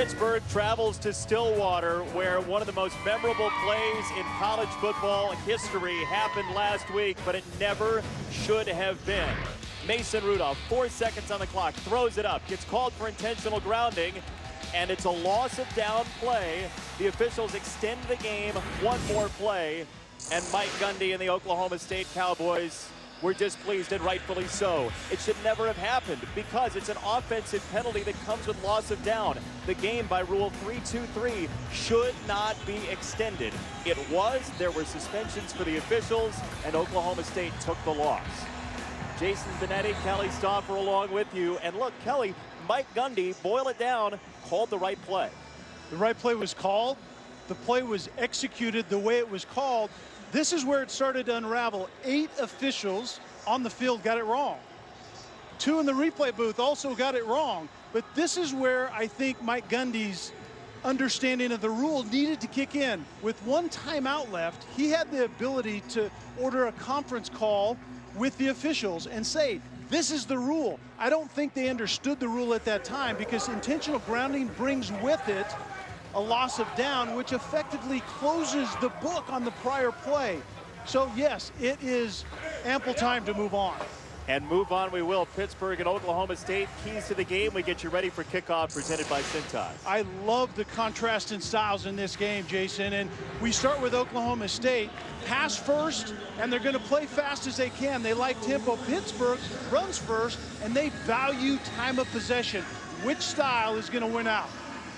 Pittsburgh travels to Stillwater, where one of the most memorable plays in college football history happened last week, but it never should have been. Mason Rudolph, 4 seconds on the clock, throws it up, gets called for intentional grounding, and it's a loss of down play. The officials extend the game one more play, and Mike Gundy and the Oklahoma State Cowboys were displeased, and rightfully so. It should never have happened because it's an offensive penalty that comes with loss of down. The game, by Rule 323, should not be extended. It was. There were suspensions for the officials, and Oklahoma State took the loss. Jason Benetti, Kelly Stauffer along with you. And look, Kelly, Mike Gundy, boil it down, called the right play. The right play was called. The play was executed the way it was called. This is where it started to unravel. 8 officials on the field got it wrong. 2 in the replay booth also got it wrong. But this is where I think Mike Gundy's understanding of the rule needed to kick in. With 1 timeout left, he had the ability to order a conference call with the officials and say, this is the rule. I don't think they understood the rule at that time, because intentional grounding brings with it a loss of down, which effectively closes the book on the prior play. So yes, it is ample time to move on. And move on we will. Pittsburgh and Oklahoma State, keys to the game. We get you ready for kickoff, presented by Cintas. I love the contrast in styles in this game, Jason. And we start with Oklahoma State. Pass first, and they're going to play fast as they can. They like tempo. Pittsburgh runs first, and they value time of possession. Which style is going to win out?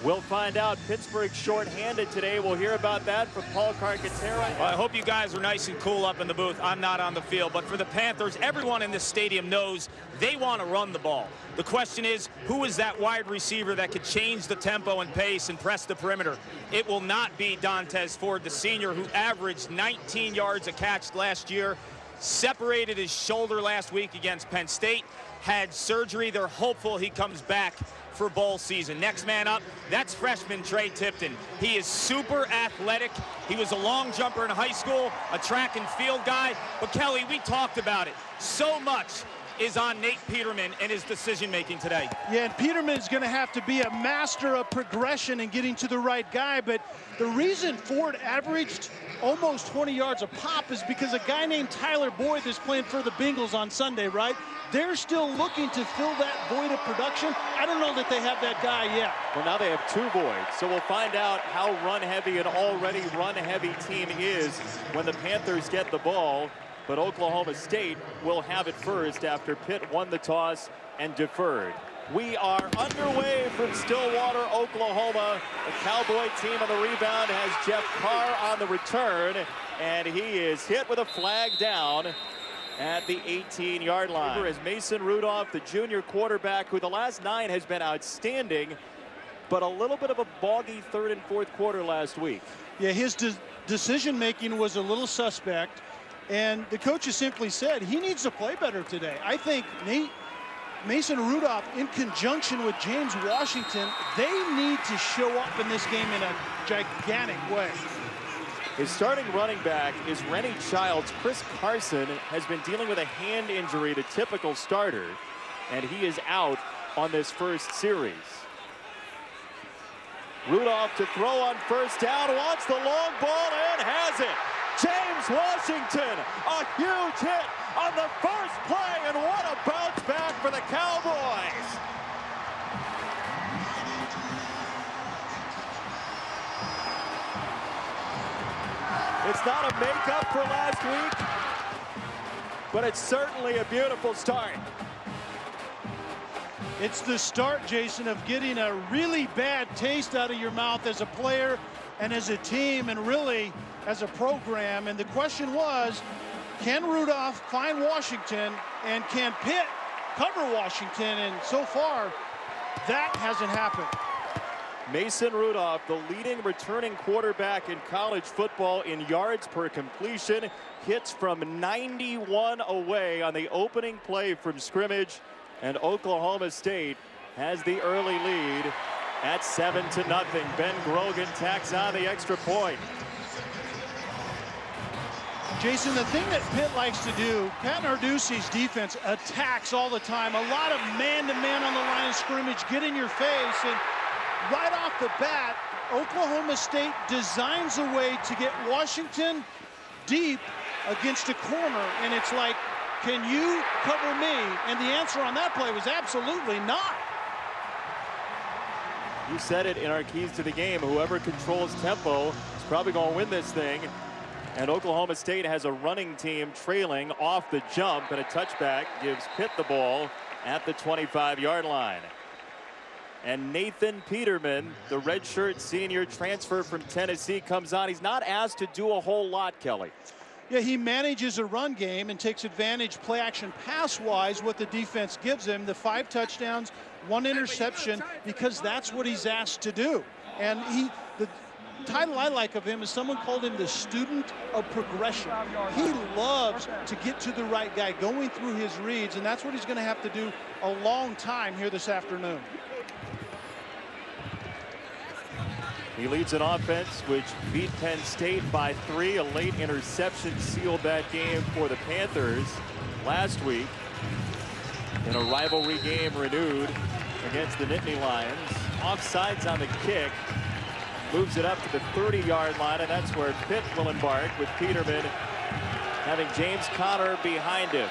We'll find out. Pittsburgh shorthanded today. We'll hear about that from Paul Carcaterra. Well, I hope you guys are nice and cool up in the booth. I'm not on the field. But for the Panthers, everyone in this stadium knows they want to run the ball. The question is, who is that wide receiver that could change the tempo and pace and press the perimeter? It will not be Dontez Ford, the senior, who averaged 19 yards a catch last year, separated his shoulder last week against Penn State, had surgery. They're hopeful he comes back for bowl season. Next man up, that's freshman Trey Tipton. He is super athletic. He was a long jumper in high school, a track and field guy. But Kelly, we talked about it. So much is on Nate Peterman and his decision-making today. Yeah, and Peterman is going to have to be a master of progression and getting to the right guy. But the reason Ford averaged almost 20 yards a pop is because a guy named Tyler Boyd is playing for the Bengals on Sunday, right? They're still looking to fill that void of production. I don't know that they have that guy yet. Well, now they have 2 voids, so we'll find out how run-heavy an already run-heavy team is when the Panthers get the ball. But Oklahoma State will have it first after Pitt won the toss and deferred. We are underway from Stillwater, Oklahoma. The Cowboy team on the rebound has Jeff Carr on the return, and he is hit with a flag down at the 18-yard line. As Mason Rudolph, the junior quarterback, who the last 9 has been outstanding, but a little bit of a boggy 3rd and 4th quarter last week. Yeah, his decision-making was a little suspect, and the coaches simply said he needs to play better today. I think Mason Rudolph, in conjunction with James Washington, they need to show up in this game in a gigantic way. His starting running back is Rennie Childs. Chris Carson has been dealing with a hand injury, the typical starter, and he is out on this first series. Rudolph to throw on first down, wants the long ball and has it. James Washington, a huge hit on the first play, and what a bounce back for the Cowboys. It's not a makeup for last week, but it's certainly a beautiful start. It's the start, Jason, of getting a really bad taste out of your mouth as a player and as a team and really as a program. And the question was, can Rudolph find Washington, and can Pitt cover Washington? And so far, that hasn't happened. Mason Rudolph, the leading returning quarterback in college football in yards per completion, hits from 91 away on the opening play from scrimmage, and Oklahoma State has the early lead at 7-0. Ben Grogan tacks on the extra point. Jason, the thing that Pitt likes to do, Pat Narduzzi's defense attacks all the time. A lot of man-to-man on the line of scrimmage, get in your face, and right off the bat, Oklahoma State designs a way to get Washington deep against a corner, and it's like, can you cover me? And the answer on that play was absolutely not. You said it in our keys to the game. Whoever controls tempo is probably going to win this thing. And Oklahoma State has a running team trailing off the jump, and a touchback gives Pitt the ball at the 25-yard line. And Nathan Peterman, the redshirt senior transfer from Tennessee, comes on. He's not asked to do a whole lot, Kelly. Yeah, he manages a run game and takes advantage play action pass wise what the defense gives him. The 5 touchdowns, 1 interception, because that's what he's asked to do. And the title I like of him is someone called him the student of progression. He loves to get to the right guy, going through his reads, and that's what he's going to have to do a long time here this afternoon. He leads an offense which beat Penn State by 3. A late interception sealed that game for the Panthers last week in a rivalry game renewed against the Nittany Lions. Offsides on the kick. Moves it up to the 30-yard line, and that's where Pitt will embark, with Peterman having James Conner behind him.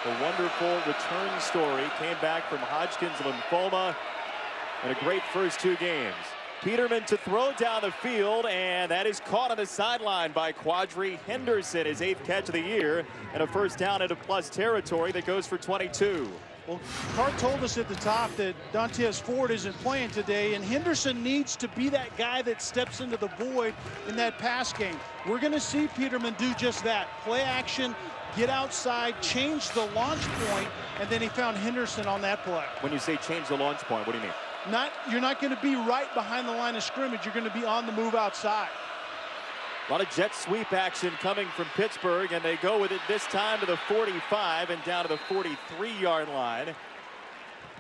The wonderful return story came back from Hodgkin's lymphoma in a great first 2 games. Peterman to throw down the field, and that is caught on the sideline by Quadri Henderson, his 8th catch of the year, and a first down into plus territory that goes for 22. Well, Cart told us at the top that Dantes Ford isn't playing today, and Henderson needs to be that guy that steps into the void in that pass game. We're going to see Peterman do just that. Play action, get outside, change the launch point, and then he found Henderson on that play. When you say change the launch point, what do you mean? You're not going to be right behind the line of scrimmage. You're going to be on the move outside. A lot of jet sweep action coming from Pittsburgh, and they go with it this time to the 45 and down to the 43-yard line.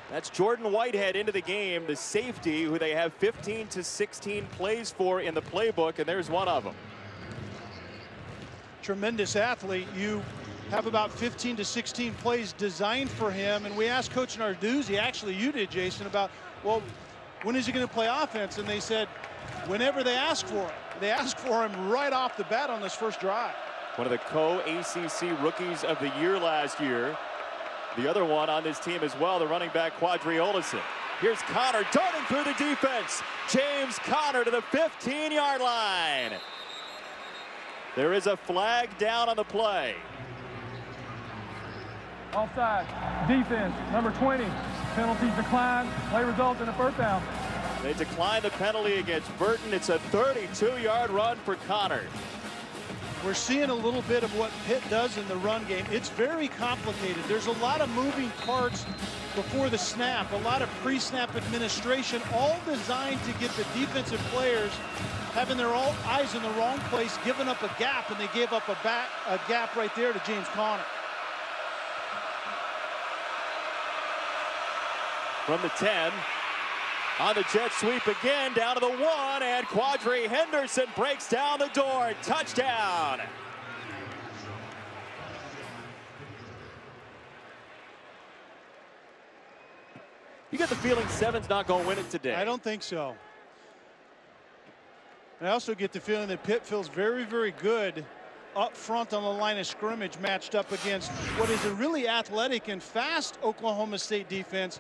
That's Jordan Whitehead into the game, the safety who they have 15 to 16 plays for in the playbook, and there's one of them. Tremendous athlete. You have about 15 to 16 plays designed for him, and we asked Coach Narduzzi, actually you did, Jason, about, well, when is he going to play offense? And they said, whenever they ask for it. They asked for him right off the bat on this first drive. One of the co-ACC rookies of the year last year. The other one on this team as well, the running back Quadri Olison. Here's Conner darting through the defense. James Conner to the 15-yard line. There is a flag down on the play. Offside. Defense, number 20. Penalties declined. Play results in a first down. They decline the penalty against Burton. It's a 32-yard run for Conner. We're seeing a little bit of what Pitt does in the run game. It's very complicated. There's a lot of moving parts before the snap, a lot of pre-snap administration, all designed to get the defensive players having their eyes in the wrong place, giving up a gap, and they gave up a gap right there to James Conner. From the 10. On the jet sweep again, down to the 1, and Quadri Henderson breaks down the door. Touchdown. You get the feeling 7's not going to win it today. I don't think so. And I also get the feeling that Pitt feels very, very good up front on the line of scrimmage, matched up against what is a really athletic and fast Oklahoma State defense.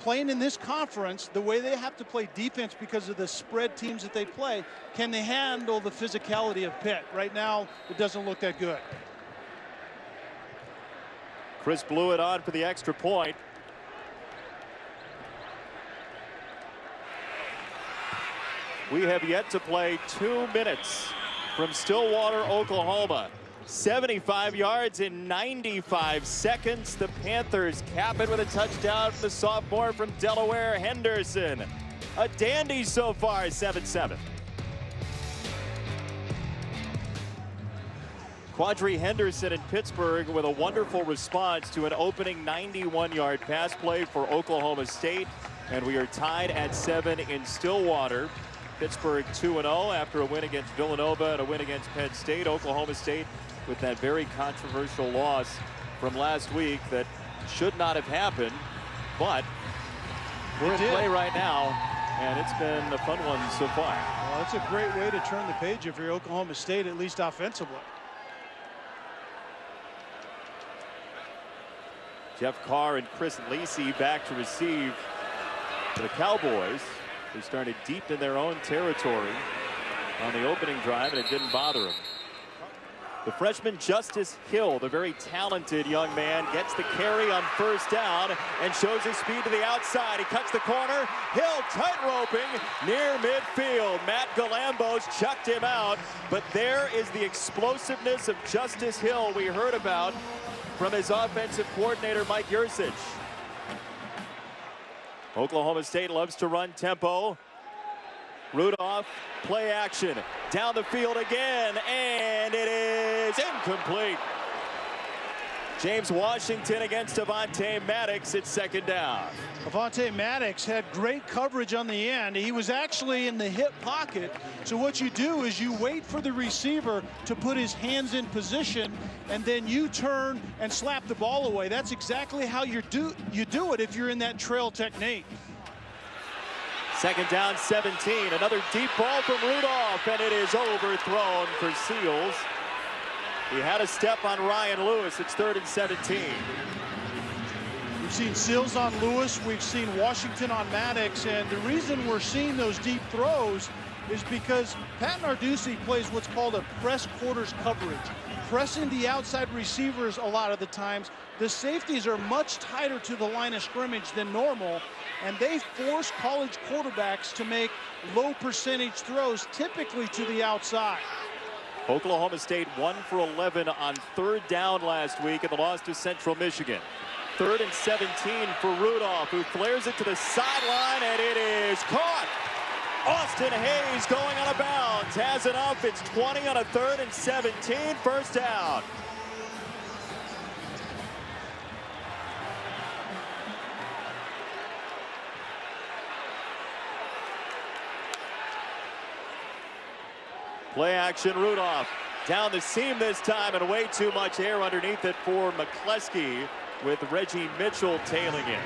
Playing in this conference, the way they have to play defense because of the spread teams that they play, can they handle the physicality of Pitt? Right now, it doesn't look that good. Chris blew it on for the extra point. We have yet to play 2 minutes from Stillwater, Oklahoma. 75 yards in 95 seconds. The Panthers cap it with a touchdown from the sophomore from Delaware, Henderson. A dandy so far, 7-7. Quadri Henderson in Pittsburgh with a wonderful response to an opening 91-yard pass play for Oklahoma State. And we are tied at 7 in Stillwater. Pittsburgh 2-0 after a win against Villanova and a win against Penn State. Oklahoma State with that very controversial loss from last week that should not have happened, but we're in play right now. and it's been a fun one so far. Well, that's a great way to turn the page if you're Oklahoma State, at least offensively. Jeff Carr and Chris Lacey back to receive for the Cowboys. They started deep in their own territory on the opening drive, and it didn't bother him. The freshman Justice Hill, the very talented young man, gets the carry on first down and shows his speed to the outside. He cuts the corner. Hill tight-roping near midfield. Matt Galambos chucked him out, but there is the explosiveness of Justice Hill we heard about from his offensive coordinator, Mike Yursich. Oklahoma State loves to run tempo. Rudolph, play action, down the field again, and it is incomplete. James Washington against Avonte Maddox at second down. Avonte Maddox had great coverage on the end. He was actually in the hip pocket. So what you do is you wait for the receiver to put his hands in position, and then you turn and slap the ball away. That's exactly how you do it if you're in that trail technique. Second down, 17. Another deep ball from Rudolph, and it is overthrown for Seals. He had a step on Ryan Lewis. It's 3rd and 17. We've seen Seals on Lewis. We've seen Washington on Maddox. And the reason we're seeing those deep throws is because Pat Narduzzi plays what's called a press quarters coverage. Pressing the outside receivers a lot of the times. The safeties are much tighter to the line of scrimmage than normal, and they force college quarterbacks to make low percentage throws, typically to the outside. Oklahoma State 1 for 11 on 3rd down last week in the loss to Central Michigan. 3rd and 17 for Rudolph, who flares it to the sideline, and it is caught. Austin Hayes going out of bounds, has enough. It's 20 on a 3rd and 17, first down. Play action, Rudolph down the seam this time, and way too much air underneath it for McCleskey, with Reggie Mitchell tailing it.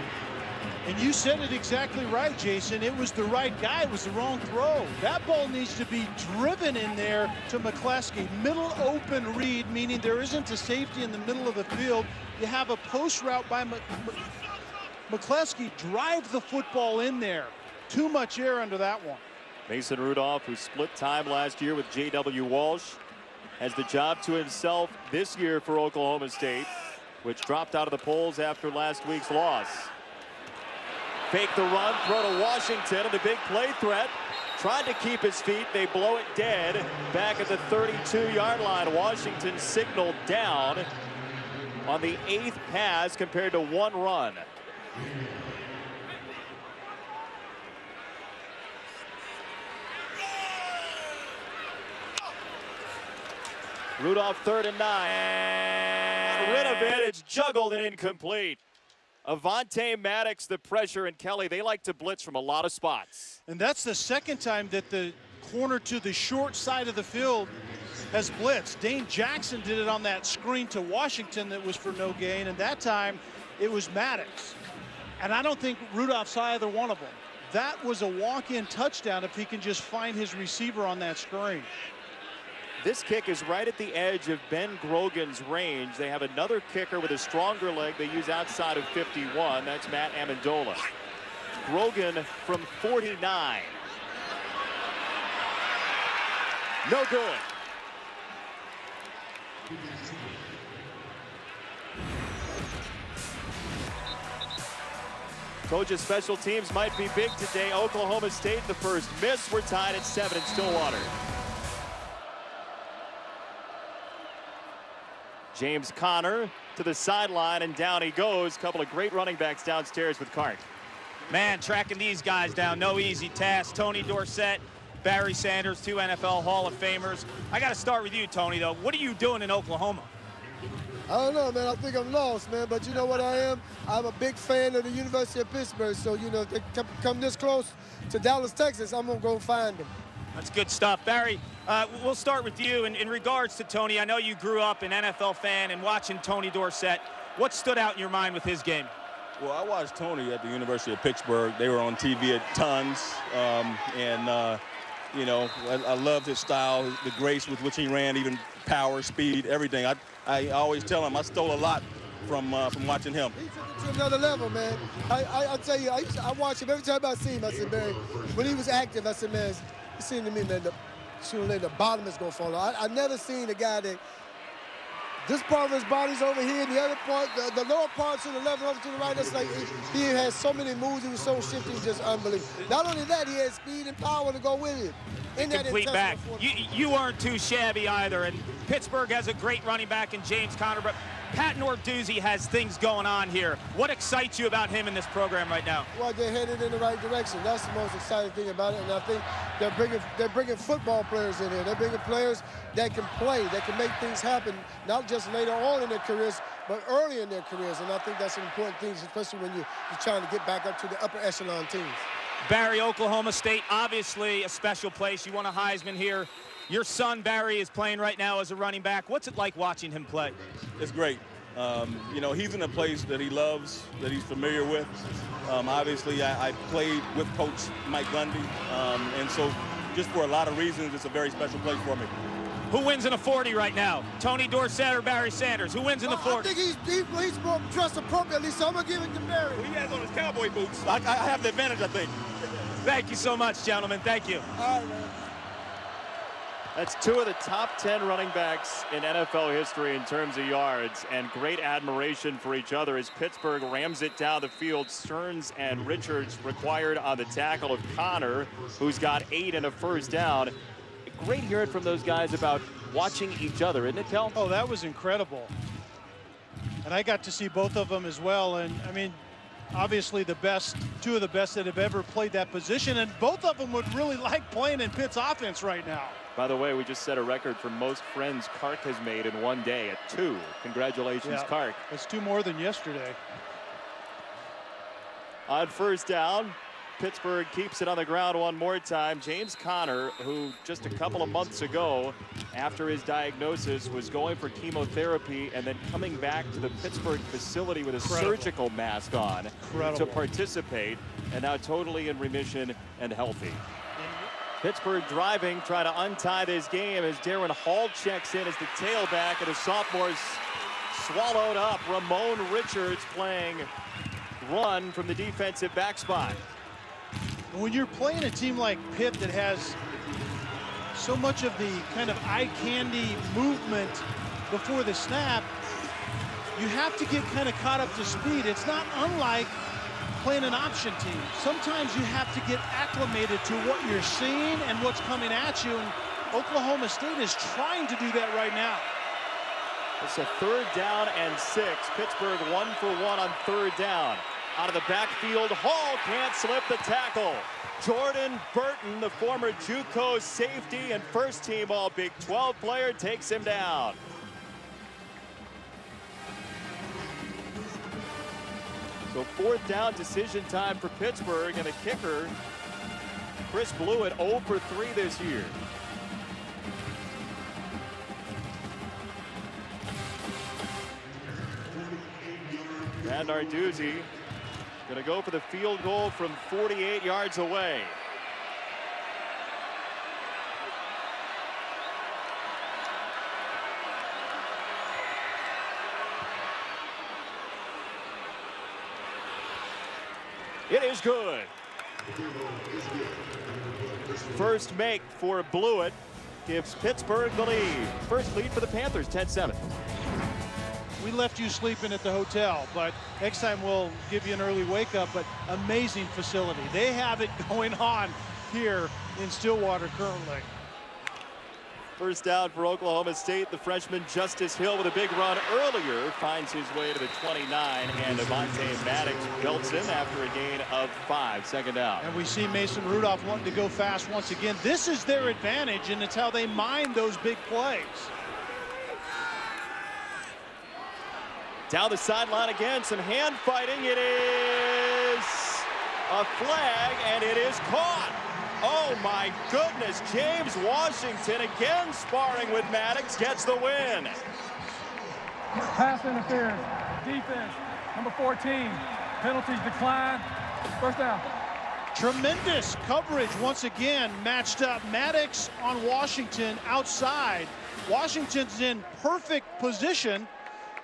And you said it exactly right, Jason. It was the right guy. It was the wrong throw. That ball needs to be driven in there to McCleskey. Middle open read, meaning there isn't a safety in the middle of the field. You have a post route by McCleskey. Drive the football in there. Too much air under that one. Mason Rudolph, who split time last year with J.W. Walsh, has the job to himself this year for Oklahoma State, which dropped out of the polls after last week's loss. Fake the run, throw to Washington, and the big play threat. Tried to keep his feet. They blow it dead back at the 32-yard line. Washington signaled down on the 8th pass compared to 1 run. Rudolph 3rd and 9. Rid of it. It's juggled and incomplete. Avonte Maddox, the pressure, and Kelly, they like to blitz from a lot of spots. And that's the second time that the corner to the short side of the field has blitzed. Dane Jackson did it on that screen to Washington that was for no gain, and that time it was Maddox. And I don't think Rudolph saw either one of them. That was a walk-in touchdown if he can just find his receiver on that screen. This kick is right at the edge of Ben Grogan's range. They have another kicker with a stronger leg they use outside of 51. That's Matt Amendola. Grogan from 49. No good. Told you special teams might be big today. Oklahoma State, the first miss. We're tied at 7 in Stillwater. James Conner to the sideline, and down he goes. Couple of great running backs downstairs with Cart. Man, tracking these guys down, no easy task. Tony Dorsett, Barry Sanders, 2 NFL Hall of Famers. I got to start with you, Tony, though. What are you doing in Oklahoma? I don't know, man. I think I'm lost, man. But you know what I am? I'm a big fan of the University of Pittsburgh. So, you know, if they come this close to Dallas, Texas, I'm going to go find them. That's good stuff. Barry, we'll start with you. In regards to Tony, I know you grew up an NFL fan and watching Tony Dorsett. What stood out in your mind with his game? Well, I watched Tony at the University of Pittsburgh. They were on TV at tons, you know, I loved his style, the grace with which he ran, even power, speed, everything. I always tell him I stole a lot from watching him. He took it to another level, man. I tell you, I watch him every time I see him. I said, man, when he was active, I said, man, it seemed to me, man, sooner or later the bottom is gonna fall out. I never seen a guy that this part of his body's over here, the other part, the lower part to the left, over to the right. That's like he has so many moves. He was so shifty, just unbelievable. Not only that, he had speed and power to go with it. In that complete back. You weren't too shabby either, and Pittsburgh has a great running back in James Conner, but Pat Norduzzi has things going on here. What excites you about him in this program right now? Well, they're headed in the right direction. That's the most exciting thing about it, and I think they're bringing football players in here. They're bringing players that can play, that can make things happen, not just later on in their careers, but early in their careers, and I think that's an important thing, especially when you're trying to get back up to the upper echelon teams. Barry, Oklahoma State, obviously a special place. You won a Heisman here. Your son, Barry, is playing right now as a running back. What's it like watching him play? It's great. You know, he's in a place that he loves, that he's familiar with. Obviously, I played with Coach Mike Gundy, and so just for a lot of reasons, it's a very special place for me. Who wins in a 40 right now? Tony Dorsett or Barry Sanders? Who wins in the 40? I think he's more dressed appropriately, so I'm going to give it to Barry. Well, he has on his cowboy boots. I have the advantage, I think. Thank you so much, gentlemen. Thank you. All right, man. That's two of the top 10 running backs in NFL history in terms of yards, and great admiration for each other as Pittsburgh rams it down the field. Stearns and Richards required on the tackle of Conner, who's got 8 and a first down. Great hearing from those guys about watching each other, isn't it, Kel? Oh, that was incredible. And I got to see both of them as well. And I mean, obviously the best, two of the best that have ever played that position. And both of them would really like playing in Pitt's offense right now. By the way, we just set a record for most friends Kark has made in one day at 2. Congratulations, yeah, Kark. That's 2 more than yesterday. On first down, Pittsburgh keeps it on the ground one more time. James Conner, who just a couple of months ago, after his diagnosis, was going for chemotherapy and then coming back to the Pittsburgh facility with a surgical mask on to participate, and now totally in remission and healthy. Pittsburgh driving, trying to untie this game as Darren Hall checks in as the tailback, and the sophomore's swallowed up. Ramon Richards playing run from the defensive back spot. When you're playing a team like Pitt that has so much of the kind of eye candy movement before the snap, you have to get kind of caught up to speed. It's not unlike playing an option team. Sometimes you have to get acclimated to what you're seeing and what's coming at you, and Oklahoma State is trying to do that right now. It's a 3rd down and 6. Pittsburgh 1 for 1 on 3rd down. Out of the backfield, Hall can't slip the tackle. Jordan Burton, the former JUCO safety and first-team All-Big 12 player, takes him down. So 4th down decision time for Pittsburgh, and the kicker, Chris Blewett, 0 for 3 this year. And Narduzzi going to go for the field goal from 48 yards away. It is good. First make for Blewett gives Pittsburgh the lead. First lead for the Panthers, 10-7. We left you sleeping at the hotel, but next time we'll give you an early wake up. But amazing facility. They have it going on here in Stillwater currently. First down for Oklahoma State. The freshman Justice Hill with a big run earlier finds his way to the 29, and Avonte Maddox belts in after a gain of 5. Second down. And we see Mason Rudolph wanting to go fast once again. This is their advantage, and it's how they mine those big plays. Down the sideline again, some hand fighting. It is a flag, and it is caught. Oh my goodness, James Washington again sparring with Maddox, gets the win. Pass interference, defense, number 14, Penalties decline. First down. Tremendous coverage once again matched up. Maddox on Washington outside. Washington's in perfect position,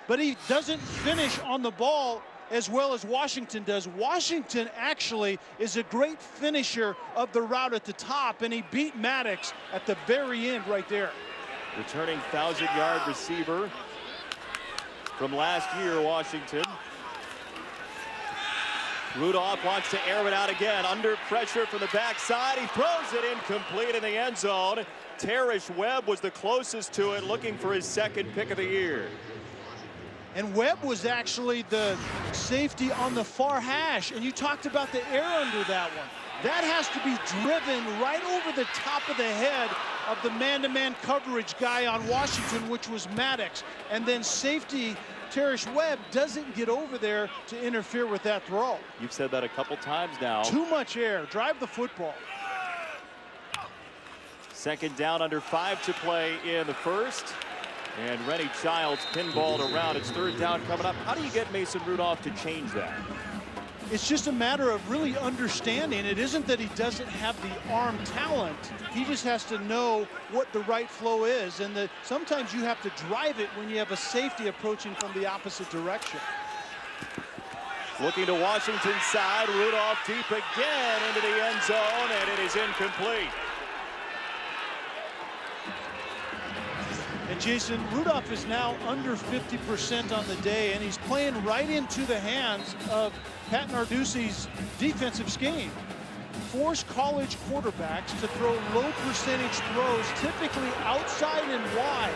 but he doesn't finish on the ball as well as Washington does. Washington actually is a great finisher of the route at the top, and he beat Maddox at the very end right there. Returning 1,000-yard receiver from last year, Washington. Rudolph wants to air it out again. Under pressure from the backside. He throws it incomplete in the end zone. Terrish Webb was the closest to it, looking for his second pick of the year. And Webb was actually the safety on the far hash. And you talked about the air under that one. That has to be driven right over the top of the head of the man-to-man coverage guy on Washington, which was Maddox. And then safety Terrish Webb doesn't get over there to interfere with that throw. You've said that a couple times now. Too much air. Drive the football. Second down, under 5 to play in the first. And Rennie Childs pinballed around. It's third down coming up. How do you get Mason Rudolph to change that? It's just a matter of really understanding. It isn't that he doesn't have the arm talent. He just has to know what the right flow is. And sometimes you have to drive it when you have a safety approaching from the opposite direction. Looking to Washington's side. Rudolph deep again into the end zone, and it is incomplete. And Jason, Rudolph is now under 50% on the day, and he's playing right into the hands of Pat Narduzzi's defensive scheme. Force college quarterbacks to throw low percentage throws, typically outside and wide.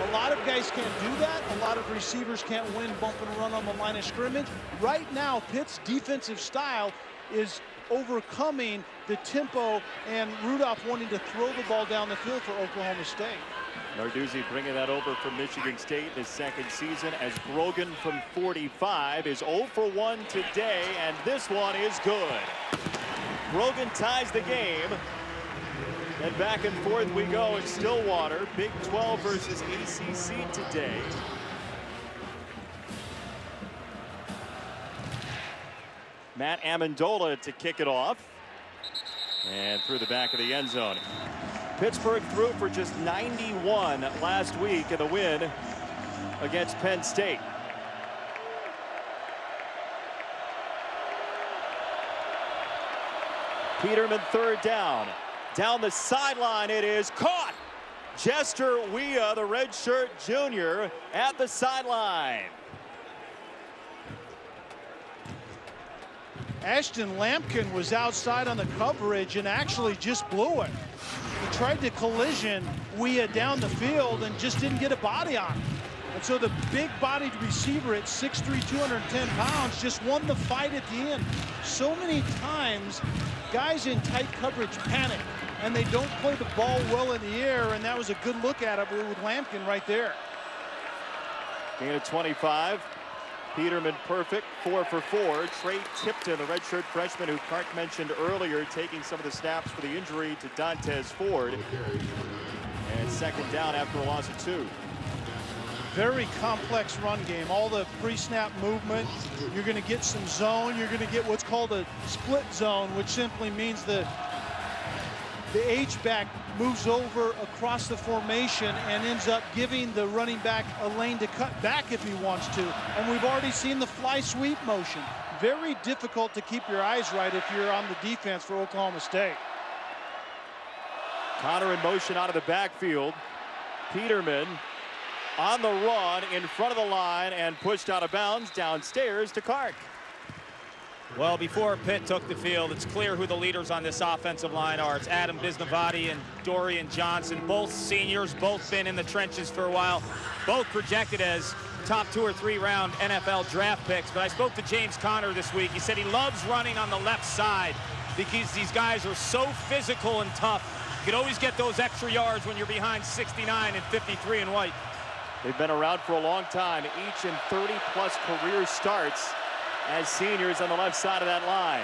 A lot of guys can't do that. A lot of receivers can't win bump and run on the line of scrimmage. Right now, Pitt's defensive style is overcoming the tempo and Rudolph wanting to throw the ball down the field for Oklahoma State. Narduzzi bringing that over from Michigan State in his second season, as Grogan from 45 is 0 for 1 today, and this one is good. Grogan ties the game, and back and forth we go in Stillwater. Big 12 versus ACC today. Matt Amendola to kick it off, and through the back of the end zone. Pittsburgh threw for just 91 last week in the win against Penn State. Peterman third down. Down the sideline it is caught. Jester Weah, the redshirt junior, at the sideline. Ashton Lampkin was outside on the coverage and actually just blew it. He tried to collision Weah down the field and just didn't get a body on him. And so the big-bodied receiver at 6'3", 210 pounds just won the fight at the end. So many times, guys in tight coverage panic, and they don't play the ball well in the air, and that was a good look at it with Lampkin right there. Gain of 25. Peterman perfect, 4 for 4. Trey Tipton, the redshirt freshman who Clark mentioned earlier, taking some of the snaps for the injury to Dontez Ford. And second down after a loss of 2. Very complex run game. All the pre-snap movement. You're going to get some zone. You're going to get what's called a split zone, which simply means the H-back moves over across the formation and ends up giving the running back a lane to cut back if he wants to. And we've already seen the fly sweep motion. Very difficult to keep your eyes right if you're on the defense for Oklahoma State. Connor in motion out of the backfield. Peterman on the run in front of the line and pushed out of bounds downstairs to Clark. Well, before Pitt took the field, it's clear who the leaders on this offensive line are. It's Adam Bisnavati and Dorian Johnson, both seniors, both been in the trenches for a while, both projected as top 2 or 3 round NFL draft picks. But I spoke to James Conner this week. He said he loves running on the left side because these guys are so physical and tough. You could always get those extra yards when you're behind 69 and 53 in white. They've been around for a long time, each in 30-plus career starts as seniors on the left side of that line.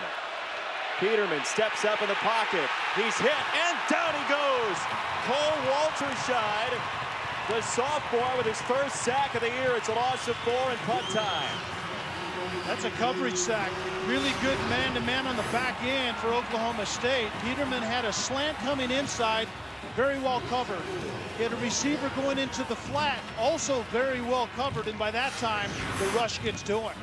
Peterman steps up in the pocket. He's hit, and down he goes. Cole Walterscheid, the sophomore, with his first sack of the year. It's a loss of 4 and punt time. That's a coverage sack. Really good man-to-man on the back end for Oklahoma State. Peterman had a slant coming inside, very well covered. He had a receiver going into the flat, also very well covered, and by that time, the rush gets to him.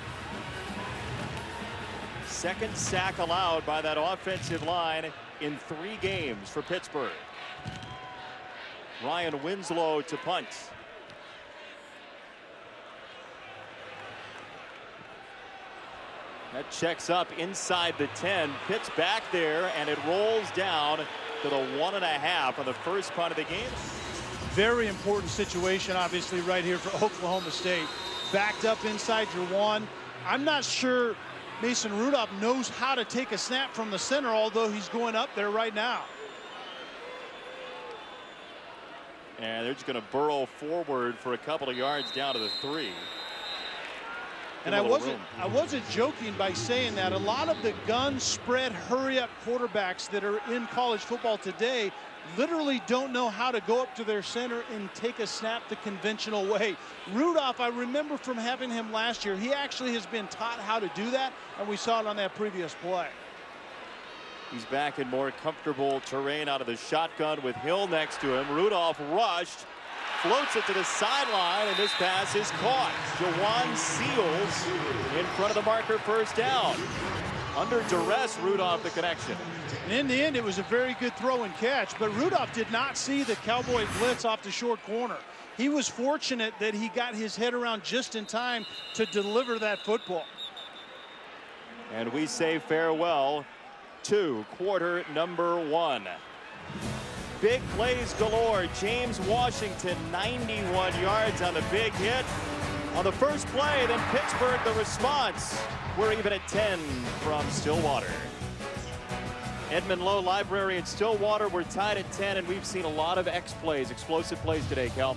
Second sack allowed by that offensive line in 3 games for Pittsburgh. Ryan Winslow to punt. That checks up inside the 10. Pitt's back there, and it rolls down to the 1.5 on the first punt of the game. Very important situation, obviously, right here for Oklahoma State. Backed up inside your 1. I'm not sure Mason Rudolph knows how to take a snap from the center, although he's going up there right now. And they're just going to burrow forward for a couple of yards down to the 3. And I wasn't joking by saying that. A lot of the gun spread hurry up quarterbacks that are in college football today literally don't know how to go up to their center and take a snap the conventional way. Rudolph, I remember from having him last year, he actually has been taught how to do that, and we saw it on that previous play. He's back in more comfortable terrain out of the shotgun with Hill next to him. Rudolph rushed, floats it to the sideline, and this pass is caught. Jawan Seals in front of the marker, first down. Under duress, Rudolph the connection. And in the end, it was a very good throw and catch, but Rudolph did not see the Cowboy blitz off the short corner. He was fortunate that he got his head around just in time to deliver that football. And we say farewell to quarter number 1. Big plays galore. James Washington, 91 yards on the big hit. On the first play, then Pittsburgh the response. We're even at 10 from Stillwater. Edmund Lowe Library in Stillwater, we're tied at 10, and we've seen a lot of X-plays, explosive plays today, Cal.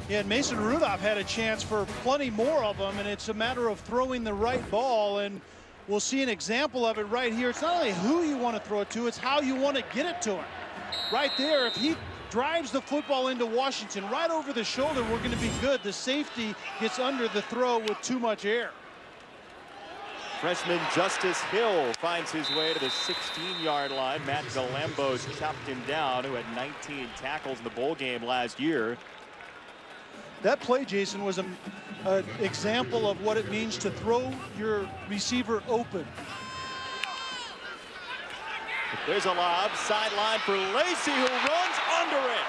Yeah, and Mason Rudolph had a chance for plenty more of them, and it's a matter of throwing the right ball, and we'll see an example of it right here. It's not only who you want to throw it to, it's how you want to get it to him. Right there, if he drives the football into Washington right over the shoulder, we're going to be good. The safety gets under the throw with too much air. Freshman Justice Hill finds his way to the 16-yard line. Matt Galambos chopped him down, who had 19 tackles in the bowl game last year. That play, Jason, was an example of what it means to throw your receiver open. There's a lob, sideline for Lacey, who runs under it.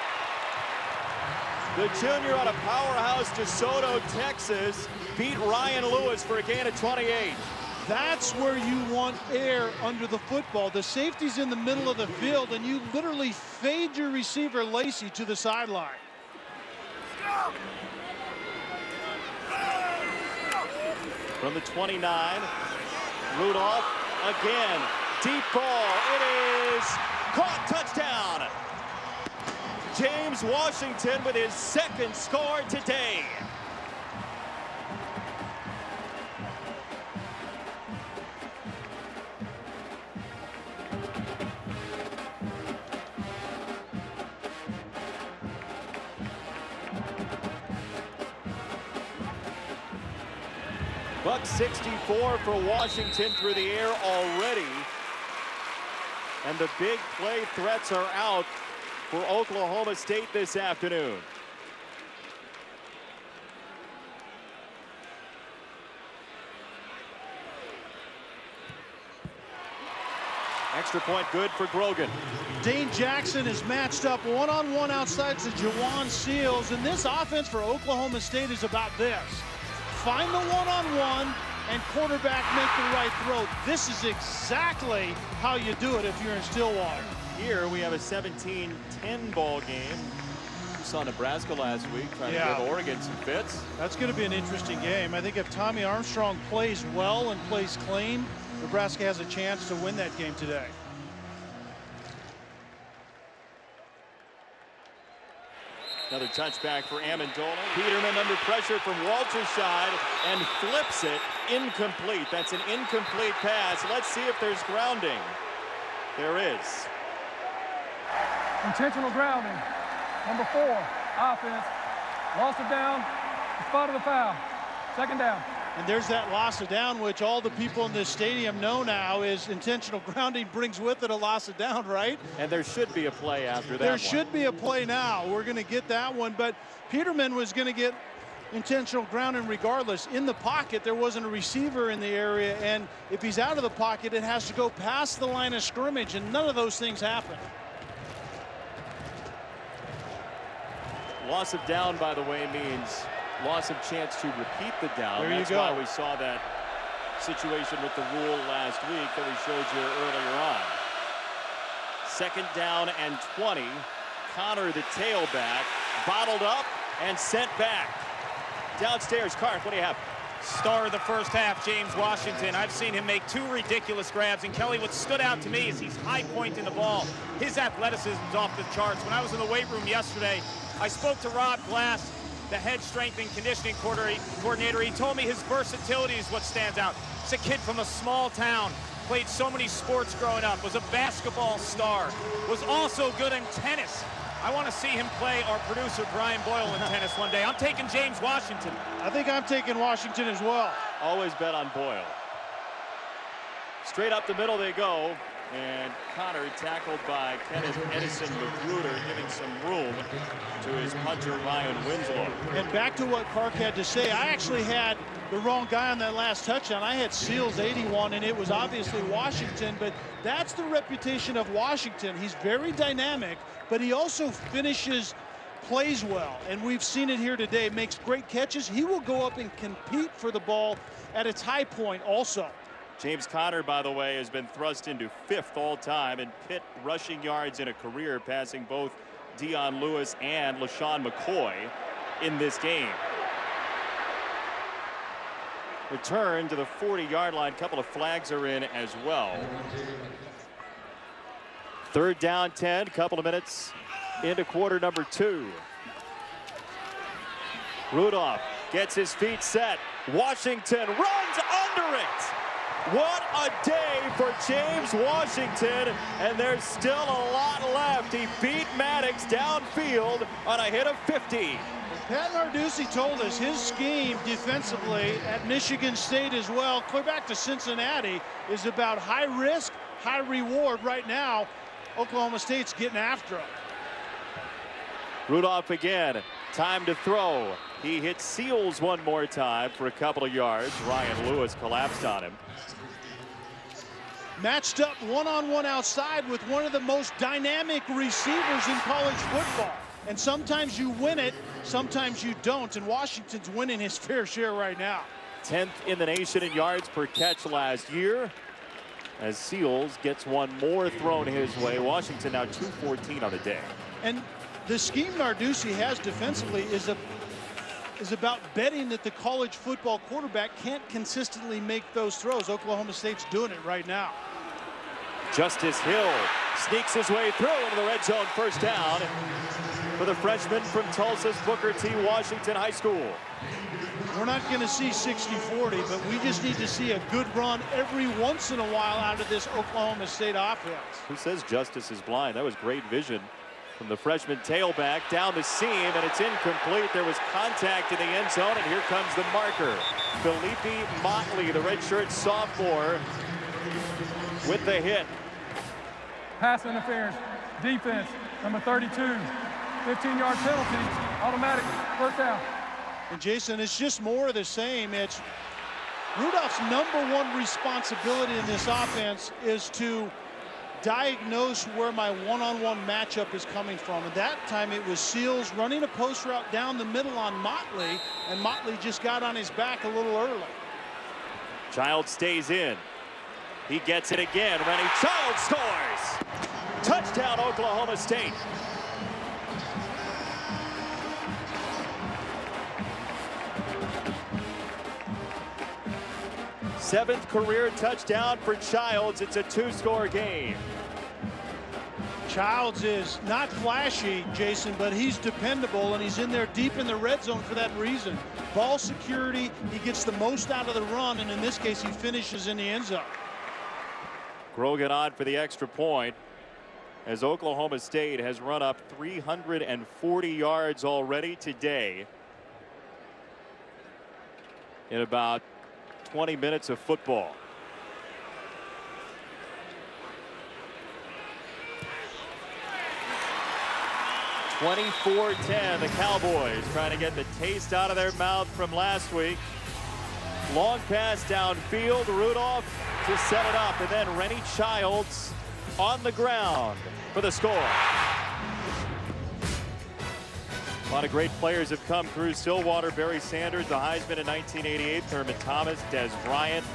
The junior out of Powerhouse, DeSoto, Texas, beat Ryan Lewis for a gain of 28. That's where you want air under the football. The safety's in the middle of the field, and you literally fade your receiver, Lacey, to the sideline. From the 29, Rudolph again. Deep ball. It is caught. Touchdown. James Washington with his second score today. Buck 64 for Washington through the air already. And the big play threats are out for Oklahoma State this afternoon. Extra point good for Grogan. Dane Jackson is matched up one-on-one outside to Jawan Seals, and this offense for Oklahoma State is about this. Find the one-on-one and quarterback make the right throw. This is exactly how you do it if you're in Stillwater. Here we have a 17-10 ball game. We saw Nebraska last week trying to give Oregon some fits. That's going to be an interesting game. I think if Tommy Armstrong plays well and plays clean, Nebraska has a chance to win that game today. Another touchback for Amendola. Peterman under pressure from Walterscheid and flips it incomplete. That's an incomplete pass. Let's see if there's grounding. There is. Intentional grounding. Number 4, offense. Lost it down. Spotted the foul. Second down. And there's that loss of down, which all the people in this stadium know now is intentional grounding brings with it a loss of down, right? And there should be a play after that. There should be a play now. We're going to get that one, but Peterman was going to get intentional grounding regardless. In the pocket, there wasn't a receiver in the area, and if he's out of the pocket, it has to go past the line of scrimmage, and none of those things happen. Loss of down, by the way, means loss of chance to repeat the down. There you That's go. why we saw that situation with the rule last week that we showed you earlier on. 2nd down and 20. Connor, the tailback, bottled up and sent back. Downstairs, Clark, what do you have? Star of the first half, James Washington. I've seen him make 2 ridiculous grabs, and Kelly, what stood out to me is he's high pointing the ball. His athleticism's off the charts. When I was in the weight room yesterday, I spoke to Rob Glass, the head strength and conditioning coordinator. He told me his versatility is what stands out. He's a kid from a small town, played so many sports growing up, was a basketball star, was also good in tennis. I want to see him play our producer Brian Boyle in tennis one day. I'm taking James Washington. I think I'm taking Washington as well. Always bet on Boyle. Straight up the middle they go. And Connor tackled by Kenneth Edison Magruder, giving some room to his punter Ryan Winslow. And back to what Clark had to say, I actually had the wrong guy on that last touchdown. I had Seals 81, and it was obviously Washington, but that's the reputation of Washington. He's very dynamic, but he also finishes plays well, and we've seen it here today. Makes great catches. He will go up and compete for the ball at its high point also. James Conner, by the way, has been thrust into 5th all-time in Pitt rushing yards in a career, passing both Dion Lewis and LaShawn McCoy in this game. Return to the 40-yard line. A couple of flags are in as well. 3rd down 10, couple of minutes into quarter number 2. Rudolph gets his feet set. Washington runs under it. What a day for James Washington, and there's still a lot left. He beat Maddox downfield on a hit of 50. Pat Narduzzi told us his scheme defensively at Michigan State as well, clear back to Cincinnati, is about high risk, high reward. Right now, Oklahoma State's getting after him. Rudolph again, time to throw. He hit Seals one more time for a couple of yards. Ryan Lewis collapsed on him. Matched up one-on-one outside with one of the most dynamic receivers in college football. And sometimes you win it, sometimes you don't. And Washington's winning his fair share right now. 10th in the nation in yards per catch last year, as Seals gets one more thrown his way. Washington now 214 on the day. And the scheme Narduzzi has defensively is about betting that the college football quarterback can't consistently make those throws. Oklahoma State's doing it right now. Justice Hill sneaks his way through into the red zone. 1st down for the freshman from Tulsa's Booker T. Washington High School. We're not going to see 60-40, but we just need to see a good run every once in a while out of this Oklahoma State offense. Who says Justice is blind? That was great vision from the freshman tailback down the seam, and it's incomplete. There was contact in the end zone, and here comes the marker. Felipe Motley, the redshirt sophomore, with the hit. Pass interference, defense, number 32, 15-yard penalty, automatic, 1st down. And Jason, it's just more of the same. It's Rudolph's #1 responsibility in this offense is to diagnose where my one-on-one matchup is coming from. And that time it was Seals running a post route down the middle on Motley, and Motley just got on his back a little early. Child stays in. He gets it again. Rennie Child scores. Touchdown, Oklahoma State. Seventh career touchdown for Childs. It's a 2-score game. Childs is not flashy, Jason, but he's dependable, and he's in there deep in the red zone for that reason. Ball security, he gets the most out of the run, and in this case, he finishes in the end zone. Grogan on for the extra point, as Oklahoma State has run up 340 yards already today in about 20 minutes of football. (24-10), the Cowboys trying to get the taste out of their mouth from last week. Long pass downfield, Rudolph to set it up, and then Rennie Childs on the ground for the score. A lot of great players have come through Stillwater. Barry Sanders, the Heisman in 1988. Thurman Thomas, Des Bryant,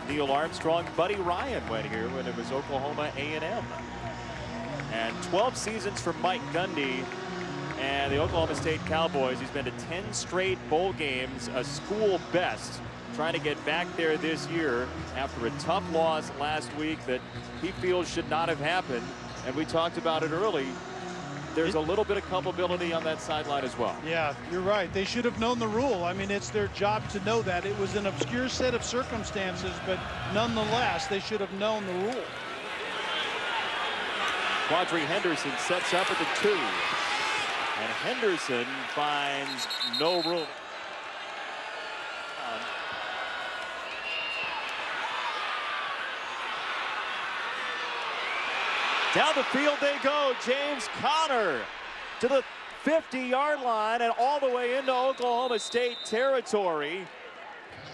Neil Armstrong. Buddy Ryan went here when it was Oklahoma A&M. And 12 seasons for Mike Gundy and the Oklahoma State Cowboys. He's been to 10 straight bowl games, a school best. Trying to get back there this year after a tough loss last week that he feels should not have happened. And we talked about it early. There's a little bit of culpability on that sideline as well. Yeah, you're right. They should have known the rule. I mean, it's their job to know that. It was an obscure set of circumstances, but nonetheless, they should have known the rule. Quadri Henderson sets up at the 2. And Henderson finds no room. Down the field they go. James Conner to the 50-yard line and all the way into Oklahoma State territory.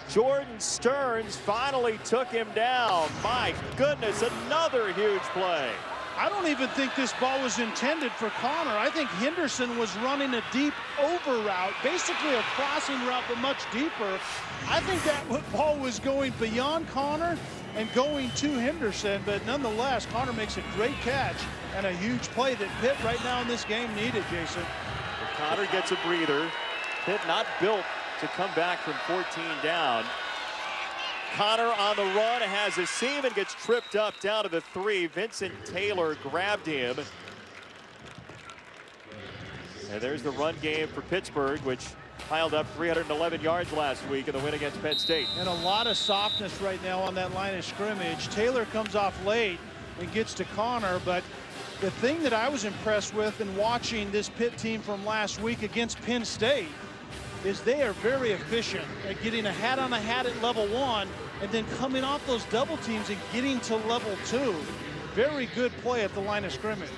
Jordan Stearns finally took him down. My goodness, another huge play. I don't even think this ball was intended for Conner. I think Henderson was running a deep over route, basically a crossing route, but much deeper. I think that ball was going beyond Conner and going to Henderson, but nonetheless, Conner makes a great catch and a huge play that Pitt right now in this game needed, Jason. Conner gets a breather. Pitt not built to come back from 14 down. Conner on the run, has a seam and gets tripped up down to the 3. Vincent Taylor grabbed him. And there's the run game for Pittsburgh, which piled up 311 yards last week in the win against Penn State. And a lot of softness right now on that line of scrimmage. Taylor comes off late and gets to Conner, but the thing that I was impressed with in watching this Pitt team from last week against Penn State is they are very efficient at getting a hat on a hat at level 1 and then coming off those double teams and getting to level 2. Very good play at the line of scrimmage.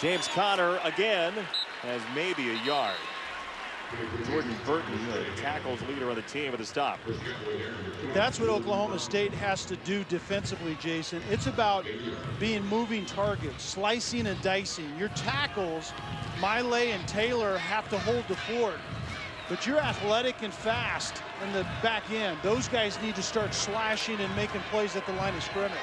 James Conner again has maybe a yard. Jordan Burton, the tackles leader on the team, with a stop. That's what Oklahoma State has to do defensively, Jason. It's about being moving targets, slicing and dicing. Your tackles, Miley and Taylor, have to hold the fort. But you're athletic and fast in the back end. Those guys need to start slashing and making plays at the line of scrimmage.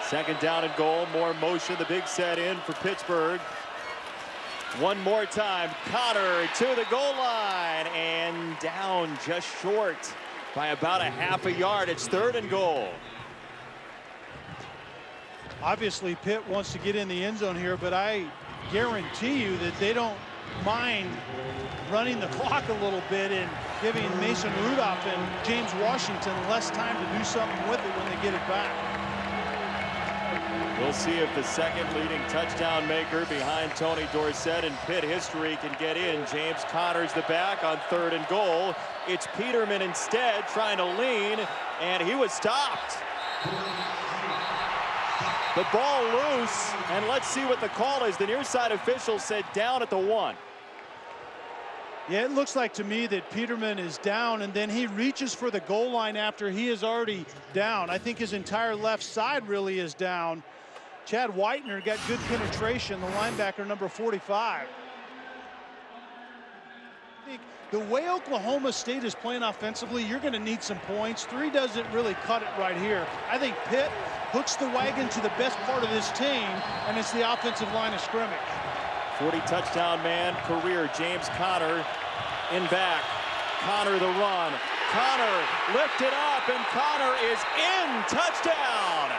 Second down and goal, more motion, the big set in for Pittsburgh. One more time, Conner to the goal line and down just short by about a half a yard. It's 3rd and goal. Obviously, Pitt wants to get in the end zone here, but I guarantee you that they don't mind running the clock a little bit and giving Mason Rudolph and James Washington less time to do something with it when they get it back. We'll see if the second leading touchdown maker behind Tony Dorsett in Pitt history can get in. James Conner's the back on 3rd and goal. It's Peterman instead trying to lean, and he was stopped. The ball loose, and let's see what the call is. The near side official said down at the 1. Yeah, it looks like to me that Peterman is down, and then he reaches for the goal line after he is already down. I think his entire left side really is down. Chad Whitener got good penetration, the linebacker number 45. I think the way Oklahoma State is playing offensively, you're going to need some points. 3 doesn't really cut it right here. I think Pitt hooks the wagon to the best part of this team, and it's the offensive line of scrimmage. 40 touchdown man career, James Conner in back. Conner the run. Conner lifted up, and Conner is in. Touchdown.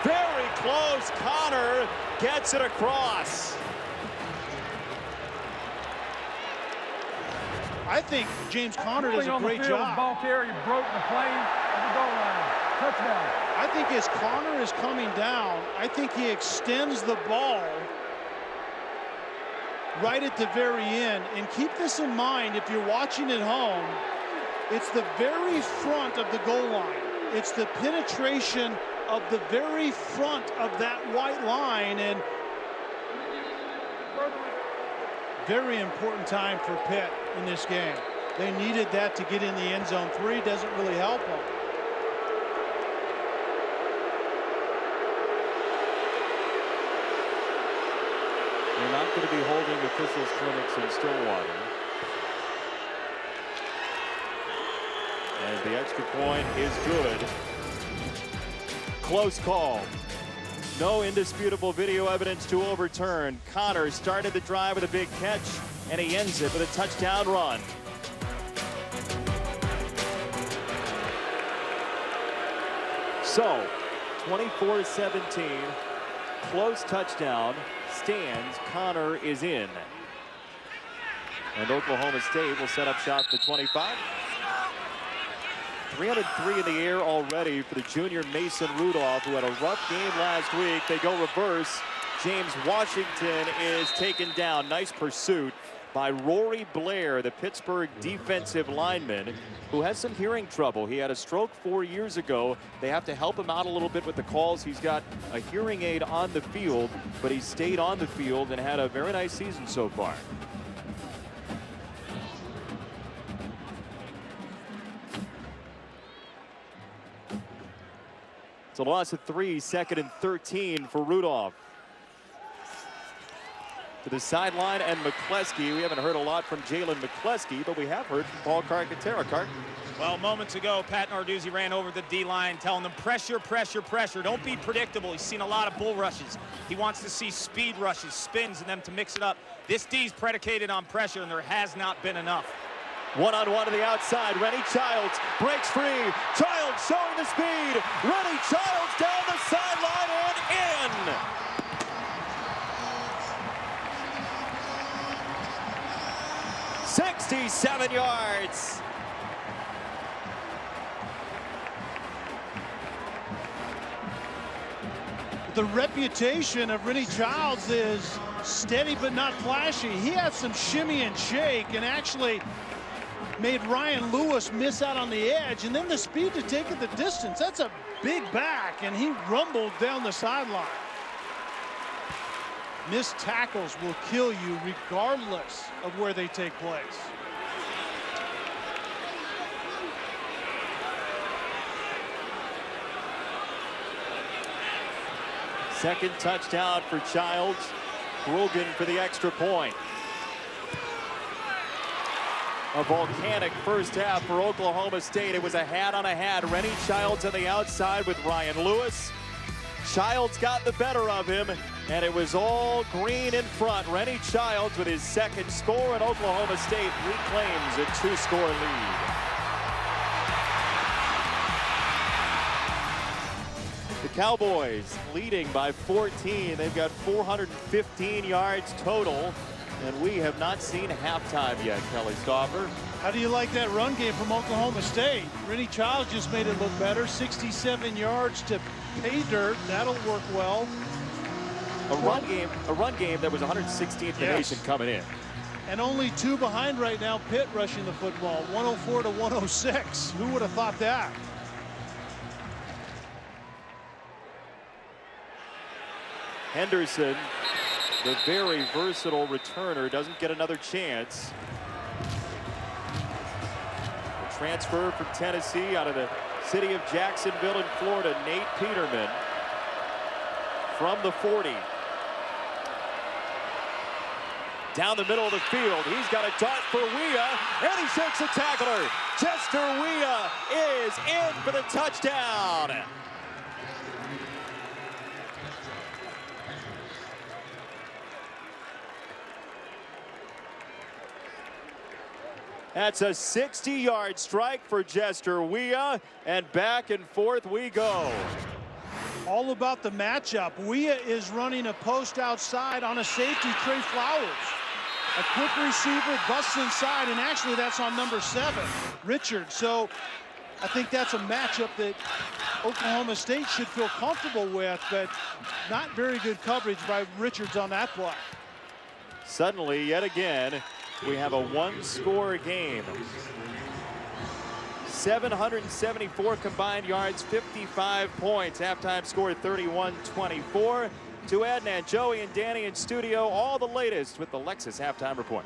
Very close. Conner gets it across. I think James Conner does a great job. Ball carrier broke the plane at the goal line. Touchdown. I think as Conner is coming down, I think he extends the ball right at the very end. And keep this in mind if you're watching at home. It's the very front of the goal line. It's the penetration of the very front of that white line. And very important time for Pitt in this game. They needed that to get in the end zone. 3 doesn't really help them. They're not going to be holding officials' clinics in Stillwater. And the extra point is good. Close call. No indisputable video evidence to overturn. Connor started the drive with a big catch, and he ends it with a touchdown run. So, 24-17, close touchdown, stands, Connor is in. And Oklahoma State will set up shop at the 25. 303 in the air already for the junior Mason Rudolph, who had a rough game last week. They go reverse. James Washington is taken down. Nice pursuit by Rory Blair, the Pittsburgh defensive lineman, who has some hearing trouble. He had a stroke 4 years ago. They have to help him out a little bit with the calls. He's got a hearing aid on the field, but he stayed on the field and had a very nice season so far. It's a loss of 3, 2nd and 13 for Rudolph. To the sideline, and McCleskey. We haven't heard a lot from Jalen McCleskey, but we have heard from Paul Carcaterra. Cart. Well, moments ago, Pat Narduzzi ran over the D-line, telling them pressure, pressure, pressure. Don't be predictable. He's seen a lot of bull rushes. He wants to see speed rushes, spins, and them to mix it up. This D's predicated on pressure, and there has not been enough. One-on-one to the outside. Rennie Childs breaks free. Childs showing the speed. Rennie Childs down the sideline and in. 67 yards. The reputation of Rennie Childs is steady but not flashy. He had some shimmy and shake and actually made Ryan Lewis miss out on the edge, and then the speed to take it the distance. That's a big back, and he rumbled down the sideline. Missed tackles will kill you regardless of where they take place. Second touchdown for Childs. Brogan for the extra point. A volcanic first half for Oklahoma State. It was a hat on a hat. Rennie Childs on the outside with Ryan Lewis. Childs got the better of him, and it was all green in front. Rennie Childs with his second score, and Oklahoma State reclaims a 2-score lead. The Cowboys leading by 14. They've got 415 yards total, and we have not seen halftime yet, Kelly Stauffer. How do you like that run game from Oklahoma State? Rennie Childs just made it look better. 67 yards to pay dirt. That'll work well. A run game that was 116th in the nation coming in. And only 2 behind right now. Pitt rushing the football, 104 to 106. Who would have thought that? Henderson, the very versatile returner, doesn't get another chance. A transfer from Tennessee out of the city of Jacksonville in Florida, Nate Peterman from the 40. Down the middle of the field, he's got a dart for Weah, and he shakes a tackler. Chester Weah is in for the touchdown. That's a 60-yard strike for Chester Weah, and back and forth we go. All about the matchup. Weah is running a post outside on a safety, Trey Flowers. A quick receiver busts inside, and actually that's on number 7, Richard. So I think that's a matchup that Oklahoma State should feel comfortable with, but not very good coverage by Richards on that play. Suddenly, yet again, we have a one-score game. 774 combined yards, 55 points. Halftime score 31-24. To Adnan, Joey, and Danny in studio, all the latest with the Lexus Halftime Report.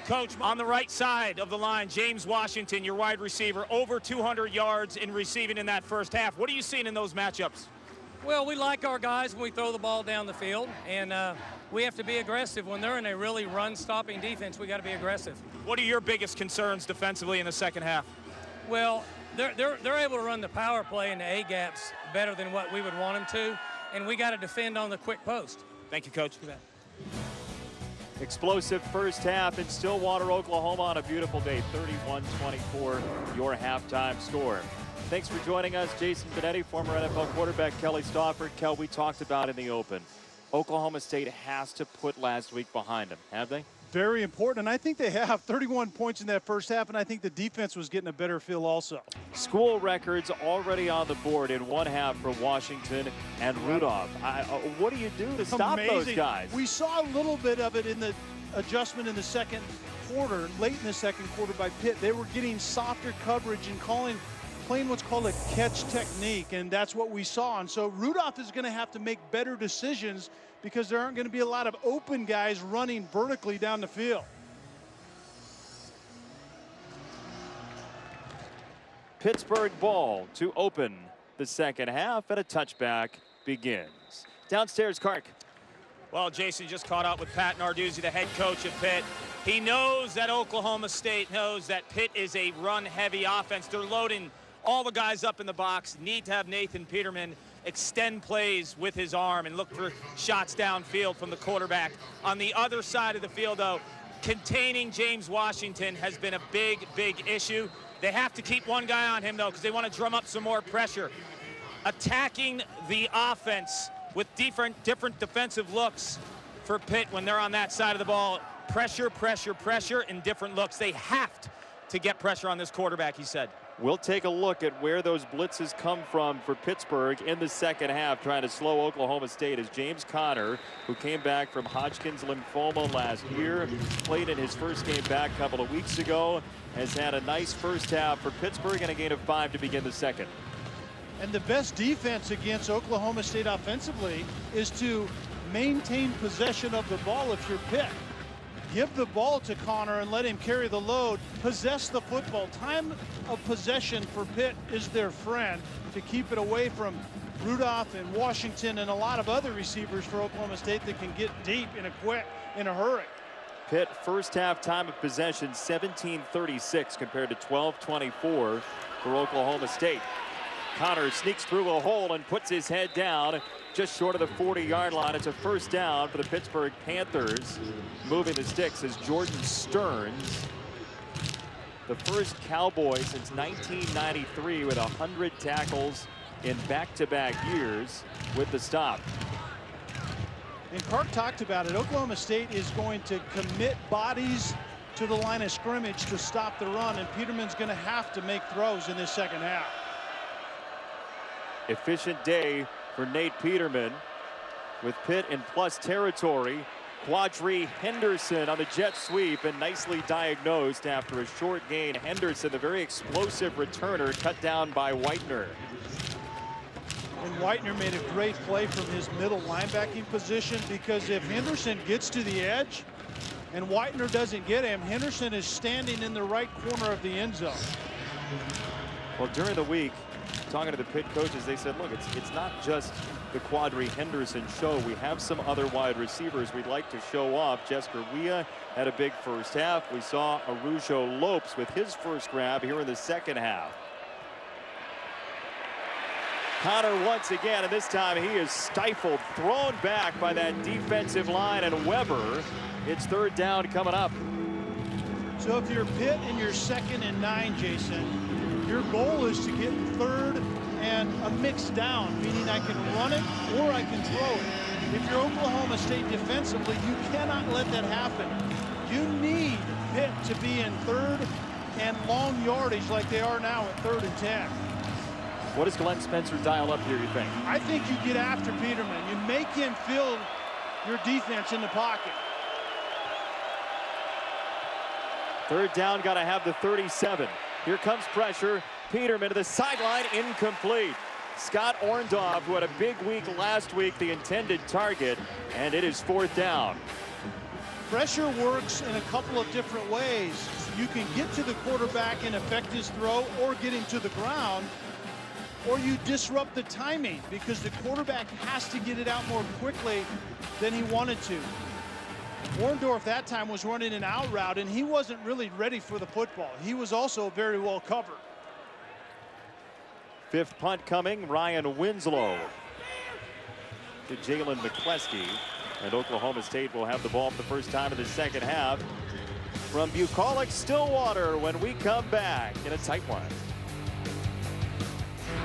Coach, on the right side of the line, James Washington, your wide receiver, over 200 yards in receiving in that first half. What are you seeing in those matchups? Well, we like our guys when we throw the ball down the field, and we have to be aggressive. When they're in a really run-stopping defense, we got to be aggressive. What are your biggest concerns defensively in the second half? Well, they're able to run the power play and the A-gaps better than what we would want them to, and we got to defend on the quick post. Thank you, Coach. Explosive first half in Stillwater, Oklahoma on a beautiful day. 31-24, your halftime score. Thanks for joining us. Jason Benetti, former NFL quarterback Kelly Stauffer. Kel, we talked about in the open. Oklahoma State has to put last week behind them, have they? Very important, and I think they have 31 points in that first half, and I think the defense was getting a better feel also. School records already on the board in one half for Washington and Rudolph. What do you do to stop those guys? We saw a little bit of it in the adjustment in the second quarter, late in the second quarter by Pitt. They were getting softer coverage and playing what's called a catch technique, and that's what we saw. And so Rudolph is going to have to make better decisions because there aren't going to be a lot of open guys running vertically down the field. Pittsburgh ball to open the second half, and a touchback begins. Downstairs, Kark. Well, Jason just caught up with Pat Narduzzi, the head coach at Pitt. He knows that Oklahoma State knows that Pitt is a run-heavy offense. They're loading all the guys up in the box. Need to have Nathan Peterman extend plays with his arm and look for shots downfield from the quarterback. On the other side of the field, though, containing James Washington has been a big, big issue. They have to keep one guy on him, though, because they want to drum up some more pressure. Attacking the offense with different defensive looks for Pitt when they're on that side of the ball. Pressure, pressure, pressure, and different looks. They have to get pressure on this quarterback, he said. We'll take a look at where those blitzes come from for Pittsburgh in the second half, trying to slow Oklahoma State, as James Conner, who came back from Hodgkin's lymphoma last year, played in his first game back a couple of weeks ago, has had a nice first half for Pittsburgh and a gain of 5 to begin the second. And the best defense against Oklahoma State offensively is to maintain possession of the ball if you're Pitt. Give the ball to Conner and let him carry the load. Possess the football. Time of possession for Pitt is their friend to keep it away from Rudolph and Washington and a lot of other receivers for Oklahoma State that can get deep in a hurry. Pitt first half time of possession 17:36 compared to 12:24 for Oklahoma State. Conner sneaks through a hole and puts his head down just short of the 40-yard line. It's a first down for the Pittsburgh Panthers. Moving the sticks is Jordan Stearns, the first Cowboy since 1993 with 100 tackles in back-to-back years with the stop. And Clark talked about it. Oklahoma State is going to commit bodies to the line of scrimmage to stop the run, and Peterman's going to have to make throws in this second half. Efficient day for Nate Peterman with Pitt in plus territory. Quadri Henderson on the jet sweep and nicely diagnosed after a short gain. Henderson, the very explosive returner, cut down by Whitener. And Whitener made a great play from his middle linebacking position, because if Henderson gets to the edge and Whitener doesn't get him, Henderson is standing in the right corner of the end zone. Well, during the week, talking to the Pitt coaches, they said, look, it's not just the Quadri Henderson show. We have some other wide receivers we'd like to show off. Jesker Wea had a big first half. We saw Arujo Lopes with his first grab here in the second half. Conner once again, and this time he is stifled, thrown back by that defensive line, and Weber. It's third down coming up. So if you're Pitt and you're 2nd and 9, Jason, your goal is to get third and a mix down, meaning I can run it or I can throw it. If you're Oklahoma State defensively, you cannot let that happen. You need Pitt to be in third and long yardage like they are now at 3rd and 10. What does Glenn Spencer dial up here, you think? I think you get after Peterman. You make him feel your defense in the pocket. Third down, got to have the 37. Here comes pressure. Peterman to the sideline, incomplete. Scott Orndorff, who had a big week last week, the intended target, and it is fourth down. Pressure works in a couple of different ways. You can get to the quarterback and affect his throw or get him to the ground, or you disrupt the timing because the quarterback has to get it out more quickly than he wanted to. Orndorff that time was running an out route, and he wasn't really ready for the football. He was also very well covered. Fifth punt coming, Ryan Winslow to Jalen McCleskey. And Oklahoma State will have the ball for the first time in the second half from bucolic Stillwater when we come back in a tight one.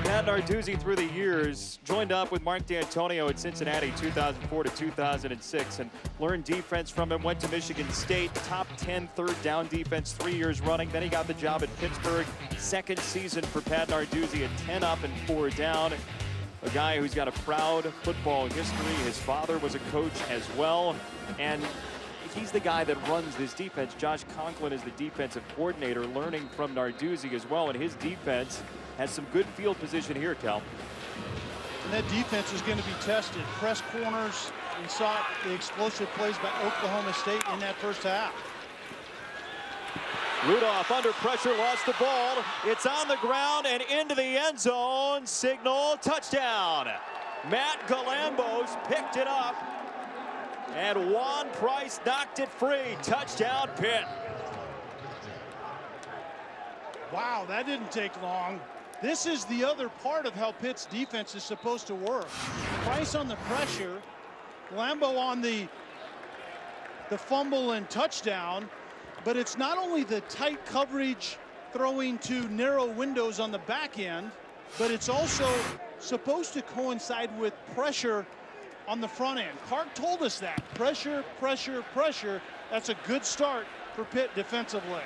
Pat Narduzzi through the years joined up with Mark D'Antonio at Cincinnati 2004 to 2006 and learned defense from him. Went to Michigan State, top 10 third down defense 3 years running. Then he got the job at Pittsburgh. Second season for Pat Narduzzi at 10 up and 4 down. A guy who's got a proud football history. His father was a coach as well, and he's the guy that runs this defense. Josh Conklin is the defensive coordinator, learning from Narduzzi as well, and his defense has some good field position here, Cal. And that defense is going to be tested. Press corners, we saw the explosive plays by Oklahoma State in that first half. Rudolph under pressure, lost the ball. It's on the ground and into the end zone. Signal touchdown. Matt Galambos picked it up, and Juan Price knocked it free. Touchdown, Pitt. Wow, that didn't take long. This is the other part of how Pitt's defense is supposed to work. Price on the pressure, Lambo on the fumble and touchdown, but it's not only the tight coverage throwing to narrow windows on the back end, but it's also supposed to coincide with pressure on the front end. Clark told us that. Pressure, pressure, pressure. That's a good start for Pitt defensively.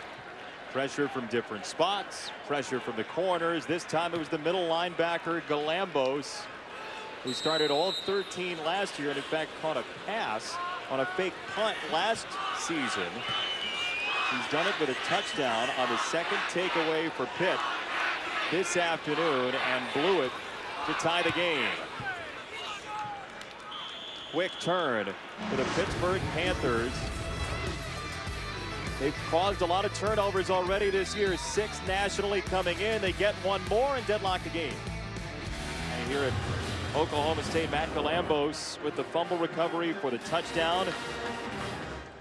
Pressure from different spots, pressure from the corners. This time it was the middle linebacker, Galambos, who started all 13 last year and in fact caught a pass on a fake punt last season. He's done it with a touchdown on the second takeaway for Pitt this afternoon and blew it to tie the game. Quick turn for the Pittsburgh Panthers. They've caused a lot of turnovers already this year. 6 nationally coming in. They get one more and deadlock the game. And here at Oklahoma State, Matt Galambos with the fumble recovery for the touchdown.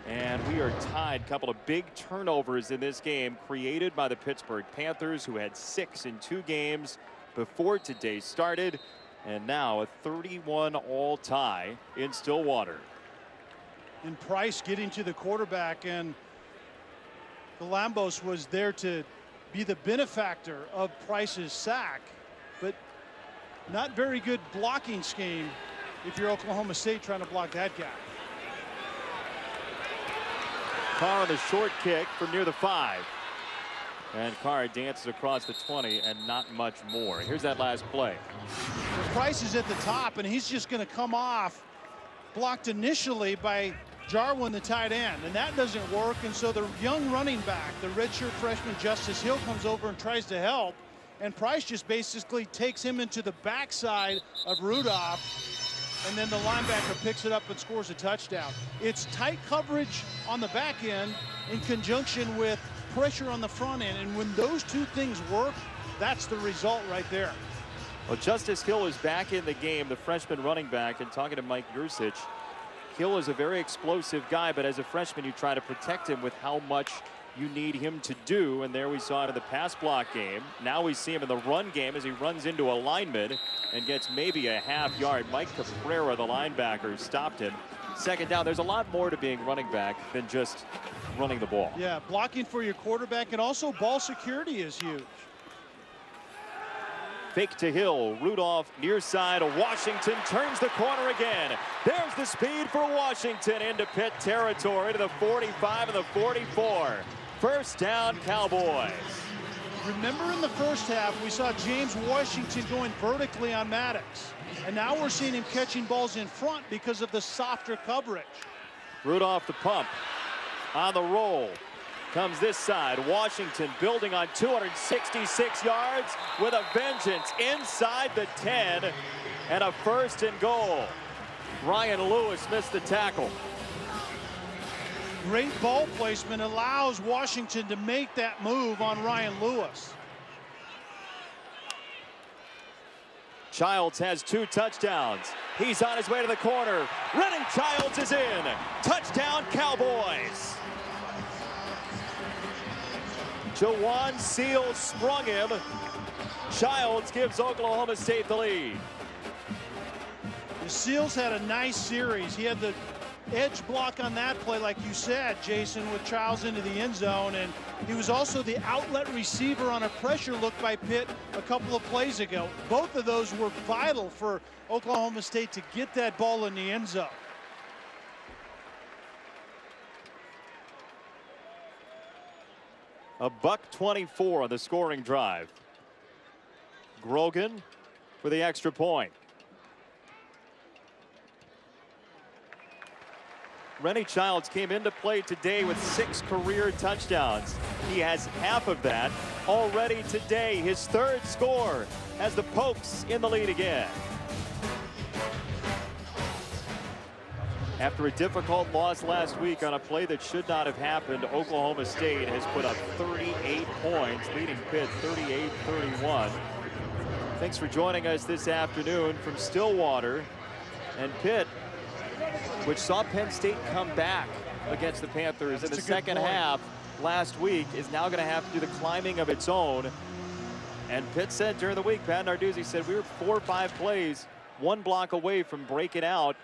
And we are tied. Couple of big turnovers in this game created by the Pittsburgh Panthers, who had 6 in 2 games before today started. And now a 31-all tie in Stillwater. And Price getting to the quarterback, and Galambos was there to be the benefactor of Price's sack, but not very good blocking scheme if you're Oklahoma State trying to block that guy. Carr on the short kick from near the 5. And Carr dances across the 20 and not much more. Here's that last play. Price is at the top, and he's just going to come off, blocked initially by Jarwin, the tight end, and that doesn't work. And so the young running back, the redshirt freshman Justice Hill, comes over and tries to help, and Price just basically takes him into the backside of Rudolph, and then the linebacker picks it up and scores a touchdown. It's tight coverage on the back end in conjunction with pressure on the front end, and when those two things work, that's the result right there. Well, Justice Hill is back in the game, the freshman running back, and talking to Mike Yursich, Hill is a very explosive guy, but as a freshman, you try to protect him with how much you need him to do. And there we saw it in the pass block game. Now we see him in the run game as he runs into a lineman and gets maybe a half yard. Mike Caprera, the linebacker, stopped him. Second down. There's a lot more to being running back than just running the ball. Yeah, blocking for your quarterback, and also ball security is huge. Fake to Hill. Rudolph near side. Washington turns the corner again. There's the speed for Washington into Pitt territory to the 45 and the 44. First down, Cowboys. Remember in the first half, we saw James Washington going vertically on Maddox. And now we're seeing him catching balls in front because of the softer coverage. Rudolph the pump. On the roll. Comes this side. Washington building on 266 yards with a vengeance inside the 10. And a 1st and goal. Ryan Lewis missed the tackle. Great ball placement allows Washington to make that move on Ryan Lewis. Childs has 2 touchdowns. He's on his way to the corner. Rennie Childs is in. Touchdown Cowboys. Jawan Seals sprung him. Childs gives Oklahoma State the lead. The Seals had a nice series. He had the edge block on that play, like you said, Jason, with Childs into the end zone. And he was also the outlet receiver on a pressure look by Pitt a couple of plays ago. Both of those were vital for Oklahoma State to get that ball in the end zone. $1:24 on the scoring drive. Grogan for the extra point. Rennie Childs came into play today with 6 career touchdowns. He has half of that already today. His 3rd score has the Pokes in the lead again. After a difficult loss last week on a play that should not have happened, Oklahoma State has put up 38 points, leading Pitt 38-31. Thanks for joining us this afternoon from Stillwater. And Pitt, which saw Penn State come back against the Panthers in the second half last week, is now going to have to do the climbing of its own. And Pitt said during the week, Pat Narduzzi said, we were 4 or 5 plays, 1 block away from breaking out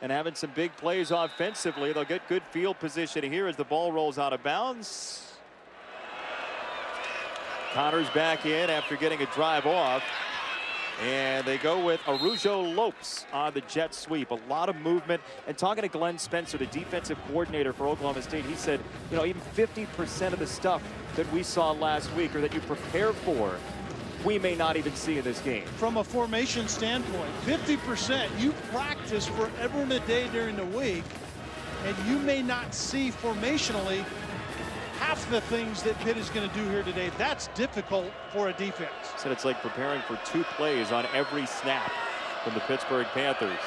and having some big plays offensively. They'll get good field position here as the ball rolls out of bounds. Connor's back in after getting a drive off. And they go with Arujo Lopes on the jet sweep. A lot of movement. And talking to Glenn Spencer, the defensive coordinator for Oklahoma State, he said, you know, even 50% of the stuff that we saw last week or that you prepare for, we may not even see in this game. From a formation standpoint, 50% you practice forever and a day during the week, and you may not see formationally half the things that Pitt is going to do here today. That's difficult for a defense. Said it's like preparing for 2 plays on every snap from the Pittsburgh Panthers.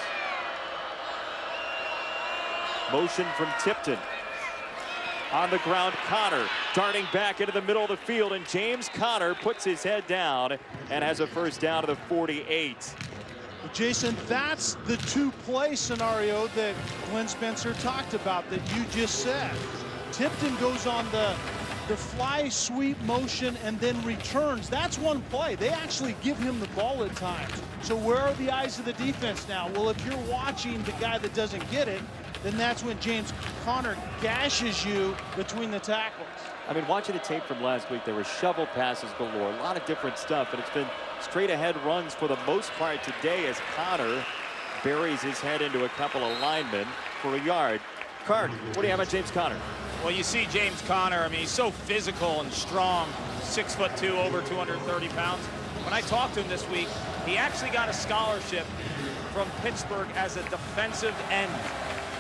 Motion from Tipton. On the ground, Connor darting back into the middle of the field, and James Connor puts his head down and has a 1st down to the 48. Jason, that's the 2-play scenario that Glenn Spencer talked about that you just said. Tipton goes on the fly sweep motion and then returns. That's 1 play. They actually give him the ball at times. So where are the eyes of the defense now? Well, if you're watching the guy that doesn't get it, then that's when James Connor gashes you between the tackles. I mean, watching the tape from last week, there were shovel passes galore, a lot of different stuff, and it's been straight ahead runs for the most part today as Connor buries his head into a couple of linemen for a yard. Card, what do you have on James Connor? Well, you see James Connor, I mean, he's so physical and strong, 6'2", over 230 pounds. When I talked to him this week, he actually got a scholarship from Pittsburgh as a defensive end.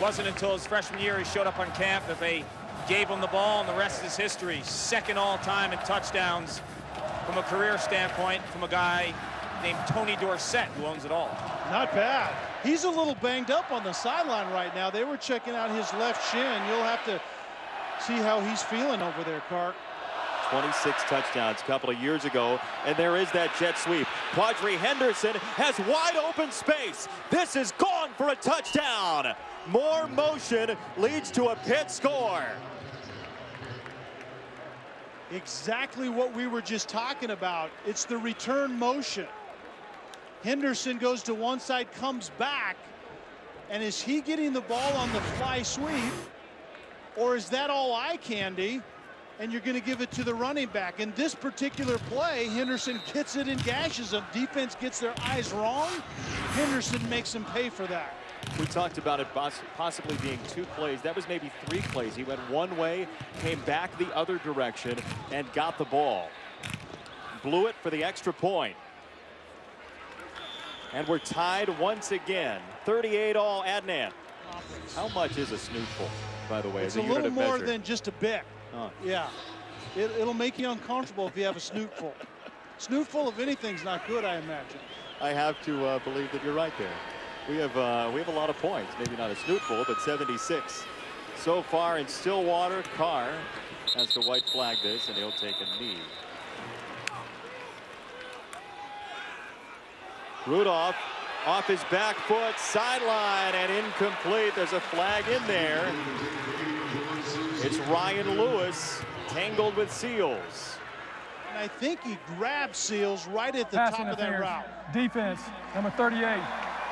Wasn't until his freshman year he showed up on camp that they gave him the ball, and the rest is history. 2nd all-time in touchdowns from a career standpoint from a guy named Tony Dorsett, who owns it all. Not bad. He's a little banged up on the sideline right now. They were checking out his left shin. You'll have to see how he's feeling over there, Clark. 26 touchdowns a couple of years ago, and there is that jet sweep. Quadri Henderson has wide open space. This is gone for a touchdown. More motion leads to a Pitt score. Exactly what we were just talking about. It's the return motion. Henderson goes to one side, comes back, and is he getting the ball on the fly sweep, or is that all eye candy and you're going to give it to the running back? In this particular play, Henderson gets it and gashes them. Defense gets their eyes wrong. Henderson makes them pay for that. We talked about it possibly being 2 plays. That was maybe 3 plays. He went one way, came back the other direction, and got the ball. blew it for the extra point. And we're tied once again. 38 all. Adnan, how much is a snootful, by the way? It's a little more than just a bit. Yeah. It'll make you uncomfortable if you have a snootful. Snootful of anything's not good, I imagine. I have to believe that you're right there. We have a lot of points. Maybe not a snootful, but 76 so far in Stillwater. Carr has to white flag this, and he'll take a knee. Rudolph off his back foot, sideline, and incomplete. There's a flag in there. It's Ryan Lewis tangled with Seals. And I think he grabbed Seals right at the top of that route. Defense, number 38,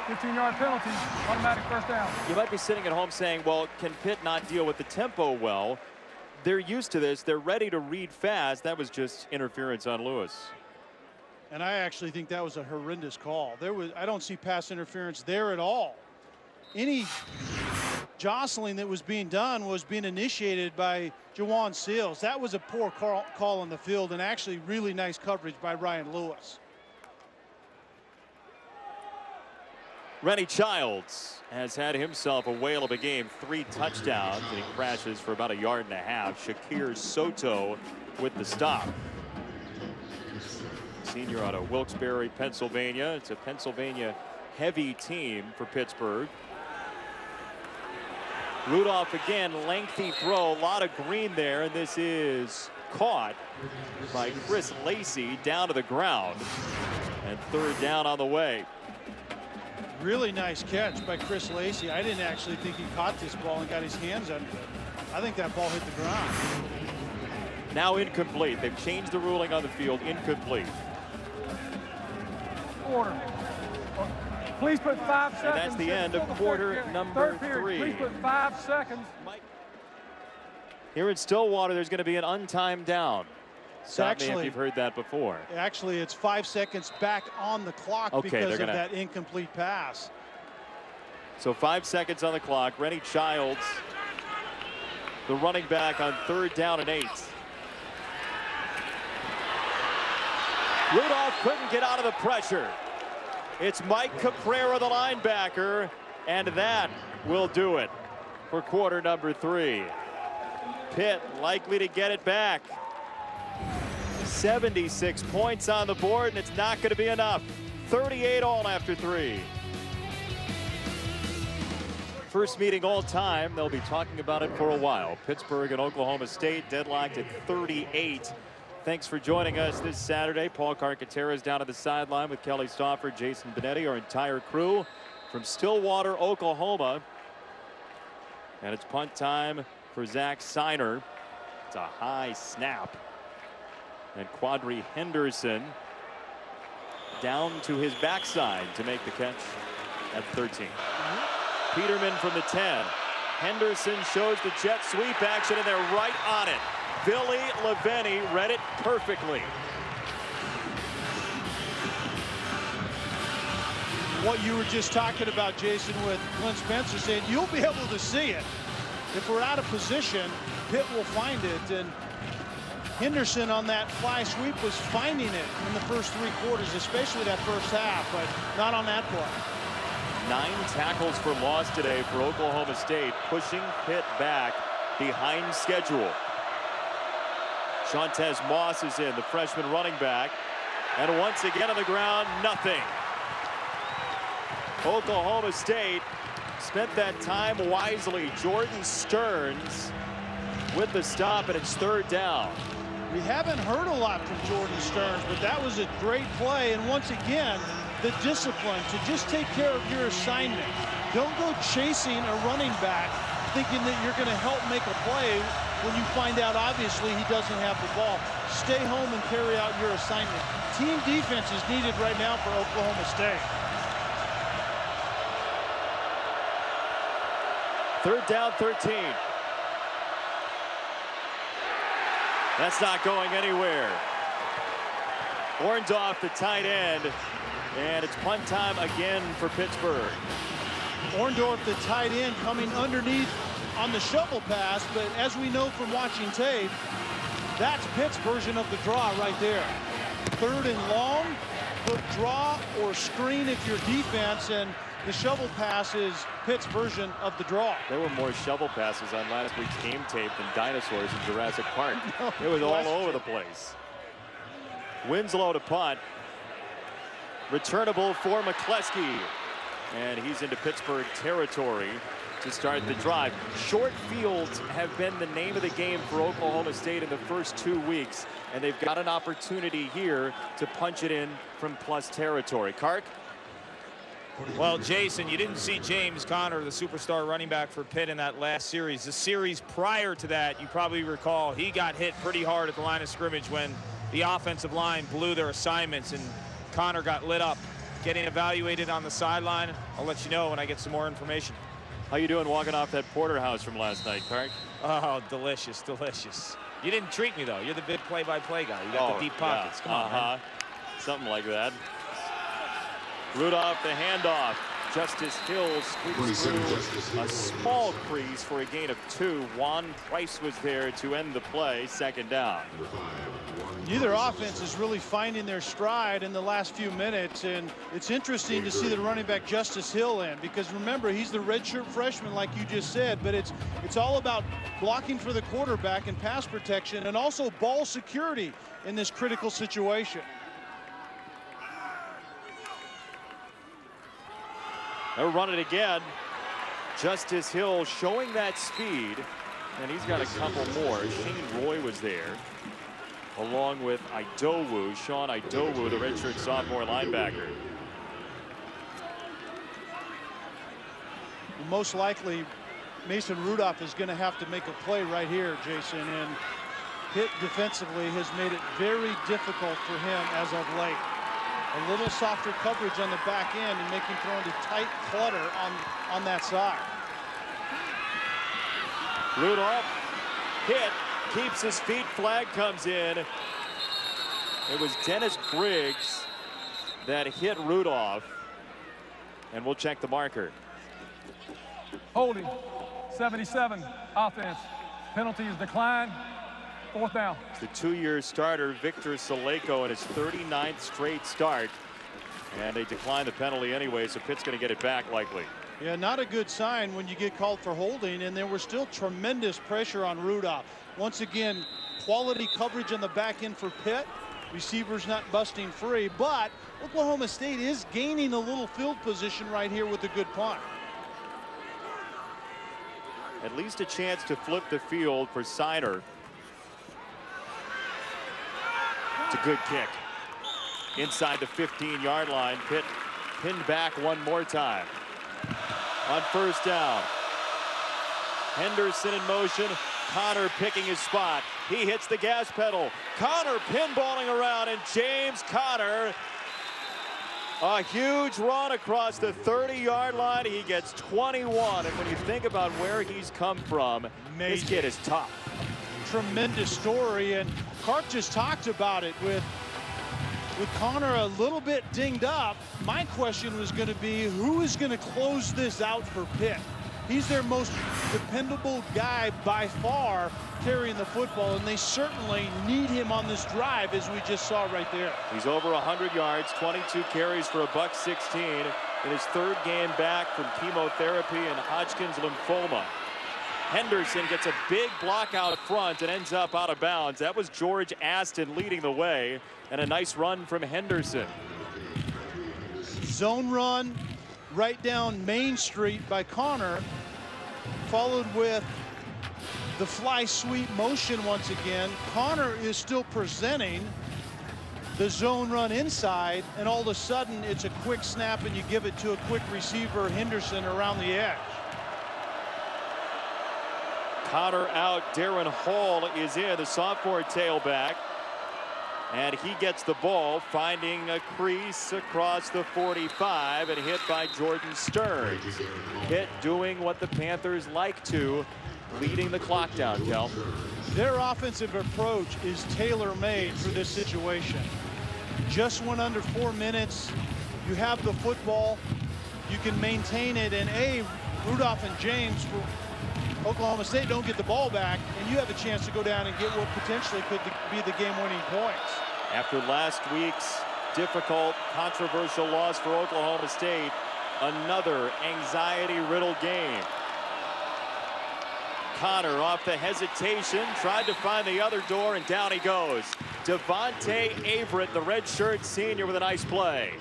15-yard penalty, automatic first down. You might be sitting at home saying, well, can Pitt not deal with the tempo well? They're used to this. They're ready to read fast. That was just interference on Lewis. And I actually think that was a horrendous call. I don't see pass interference there at all. Any jostling that was being done was being initiated by Jawan Seals. That was a poor call on the field, and actually really nice coverage by Ryan Lewis. Rennie Childs has had himself a whale of a game. 3 touchdowns, and he crashes for about 1.5 yards. Shakir Soto with the stop. Senior out of Wilkes-Barre, Pennsylvania. It's a Pennsylvania heavy team for Pittsburgh. Rudolph again, lengthy throw, a lot of green there, and this is caught by Chris Lacey down to the ground. And 3rd down on the way. Really nice catch by Chris Lacey. I didn't actually think he caught this ball and got his hands under it. I think that ball hit the ground. Now incomplete. They've changed the ruling on the field. Incomplete. Order. Please put 5 seconds. And that's the end of quarter number 3. Please put 5 seconds. Here in Stillwater, there's going to be an untimed down. Stop me if you've heard that before. Actually, it's 5 seconds back on the clock because of that incomplete pass. So 5 seconds on the clock. Rennie Childs, the running back, on 3rd down and 8. Rudolph couldn't get out of the pressure. It's Mike Caprera, the linebacker, and that will do it for quarter number 3. Pitt likely to get it back. 76 points on the board, and it's not going to be enough. 38 all after 3. First meeting all time. They'll be talking about it for a while. Pittsburgh and Oklahoma State deadlocked at 38. Thanks for joining us this Saturday. Paul Carcaterra is down at the sideline with Kelly Stauffer, Jason Benetti, our entire crew from Stillwater, Oklahoma. And it's punt time for Zach Seiner. It's a high snap. And Quadri Henderson down to his backside to make the catch at 13. Peterman from the 10. Henderson shows the jet sweep action, and they're right on it. Billy Leveni read it perfectly. What you were just talking about, Jason, with Glenn Spencer saying you'll be able to see it. If we're out of position, Pitt will find it. And Henderson on that fly sweep was finding it in the first 3 quarters, especially that first half, but not on that play. 9 tackles for loss today for Oklahoma State, pushing Pitt back behind schedule. Shantez Moss is in, the freshman running back. And once again on the ground, nothing. Oklahoma State spent that time wisely. Jordan Stearns with the stop, and it's 3rd down. We haven't heard a lot from Jordan Stearns, but that was a great play. And once again, the discipline to just take care of your assignment. Don't go chasing a running back thinking that you're going to help make a play when you find out obviously he doesn't have the ball. Stay home and carry out your assignment. Team defense is needed right now for Oklahoma State. 3rd down, 13. That's not going anywhere. Orndorff, the tight end, and it's punt time again for Pittsburgh. Orndorff, the tight end, coming underneath on the shovel pass, but as we know from watching tape, that's Pitt's version of the draw right there. 3rd and long, look draw or screen if you're defense, and the shovel pass is Pitt's version of the draw. There were more shovel passes on last week's game tape than dinosaurs in Jurassic Park. No it was all question. over the place. Winslow to punt. Returnable for McCleskey. And he's into Pittsburgh territory to start the drive. Short fields have been the name of the game for Oklahoma State in the first 2 weeks, and they've got an opportunity here to punch it in from plus territory. Kark? Well, Jason, you didn't see James Conner, the superstar running back for Pitt, in that last series. The series prior to that, you probably recall, he got hit pretty hard at the line of scrimmage when the offensive line blew their assignments, and Conner got lit up. Getting evaluated on the sideline. I'll let you know when I get some more information. How you doing walking off that porterhouse from last night, Kark? Oh, delicious, delicious. You didn't treat me, though. You're the big play-by-play guy. You got the deep pockets. Yeah. Come on, man. Something like that. Rudolph, the handoff. Justice Hill squeaks through a small crease for a gain of 2. Juan Price was there to end the play. 2nd down. Neither offense is really finding their stride in the last few minutes, and it's interesting to see the running back Justice Hill in, because remember, he's the redshirt freshman like you just said, but it's all about blocking for the quarterback and pass protection, and also ball security in this critical situation. They'll run it again. Justice Hill showing that speed, and he's got a couple more. Shane Roy was there, along with Idowu, Sean Idowu, the redshirt sophomore linebacker. Most likely, Mason Rudolph is going to have to make a play right here, Jason, and Pitt defensively has made it very difficult for him as of late. A little softer coverage on the back end and making throw into tight clutter on that side. Rudolph hit, keeps his feet, flag comes in. It was Dennis Briggs that hit Rudolph, and we'll check the marker. Holding, 77, offense. Penalty is declined. 4th down. It's the 2-year starter, Victor Saleko, in his 39th straight start. And they declined the penalty anyway, so Pitt's going to get it back likely. Yeah, not a good sign when you get called for holding, and there was still tremendous pressure on Rudolph. Once again, quality coverage on the back end for Pitt. Receivers not busting free, but Oklahoma State is gaining a little field position right here with a good punt. At least a chance to flip the field for Siner. It's a good kick. Inside the 15-yard line. Pitt pinned back one more time. On 1st down. Henderson in motion. Conner picking his spot. He hits the gas pedal. Conner pinballing around, and James Conner, a huge run across the 30-yard line. He gets 21, and when you think about where he's come from, this kid is tough. Tremendous story, and Kark just talked about it with Conner a little bit dinged up. My question was going to be, who is going to close this out for Pitt? He's their most dependable guy by far carrying the football, and they certainly need him on this drive, as we just saw right there. He's over 100 yards, 22 carries for $116 in his 3rd game back from chemotherapy and Hodgkin's lymphoma. Henderson gets a big block out front and ends up out of bounds. That was George Aston leading the way, and a nice run from Henderson. Zone run right down Main Street by Conner, followed with the fly sweep motion once again. Conner is still presenting the zone run inside, and all of a sudden it's a quick snap and you give it to a quick receiver, Henderson, around the edge. Conner out, Darren Hall is in, the sophomore tailback. And he gets the ball, finding a crease across the 45 and hit by Jordan Stearns. Pitt doing what the Panthers like to, leading the clock down, Kel. Their offensive approach is tailor-made for this situation. Just went under 4 minutes. You have the football. You can maintain it. And Rudolph and James for Oklahoma State don't get the ball back, and you have a chance to go down and get what potentially could be the game-winning points. After last week's difficult, controversial loss for Oklahoma State, another anxiety-riddled game. Connor off the hesitation, tried to find the other door, and down he goes. Devontae Averett, the redshirt senior, with a nice play.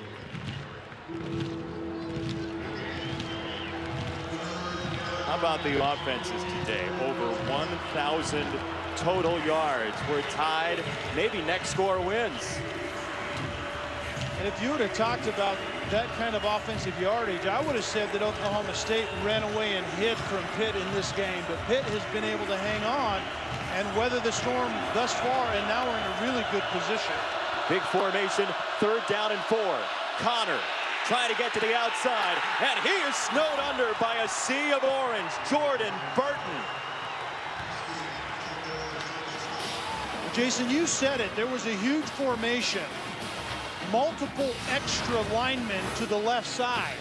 How about the offenses today? Over 1,000 total yards. We're tied. Maybe next score wins. And if you would have talked about that kind of offensive yardage, I would have said that Oklahoma State ran away and hid from Pitt in this game. But Pitt has been able to hang on and weather the storm thus far, and now we're in a really good position. Big formation, 3rd down and 4. Connor trying to get to the outside, and he is snowed under by a sea of orange. Jordan Burton. Jason, you said it. There was a huge formation. Multiple extra linemen to the left side.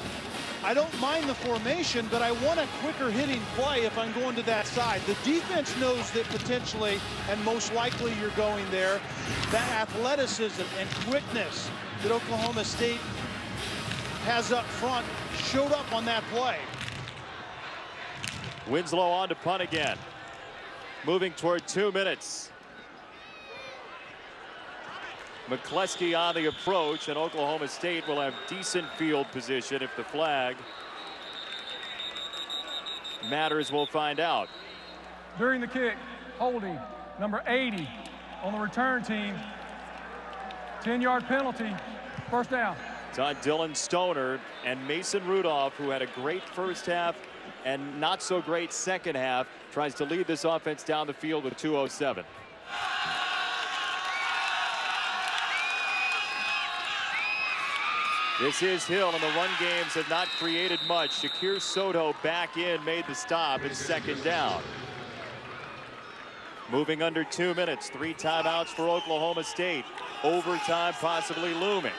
I don't mind the formation, but I want a quicker hitting play if I'm going to that side. The defense knows that potentially, and most likely you're going there. That athleticism and quickness that Oklahoma State has up front showed up on that play. Winslow on to punt again. Moving toward 2 minutes. McCleskey on the approach, and Oklahoma State will have decent field position if the flag matters. We'll find out. During the kick, holding number 80 on the return team. 10-yard penalty, 1st down. It's on Dylan Stoner and Mason Rudolph, who had a great first half and not so great second half, tries to lead this offense down the field with 2:07. This is Hill, and the run games have not created much. Shakir Soto back in, made the stop. It's 2nd down. Moving under 2 minutes. 3 timeouts for Oklahoma State. Overtime possibly looming.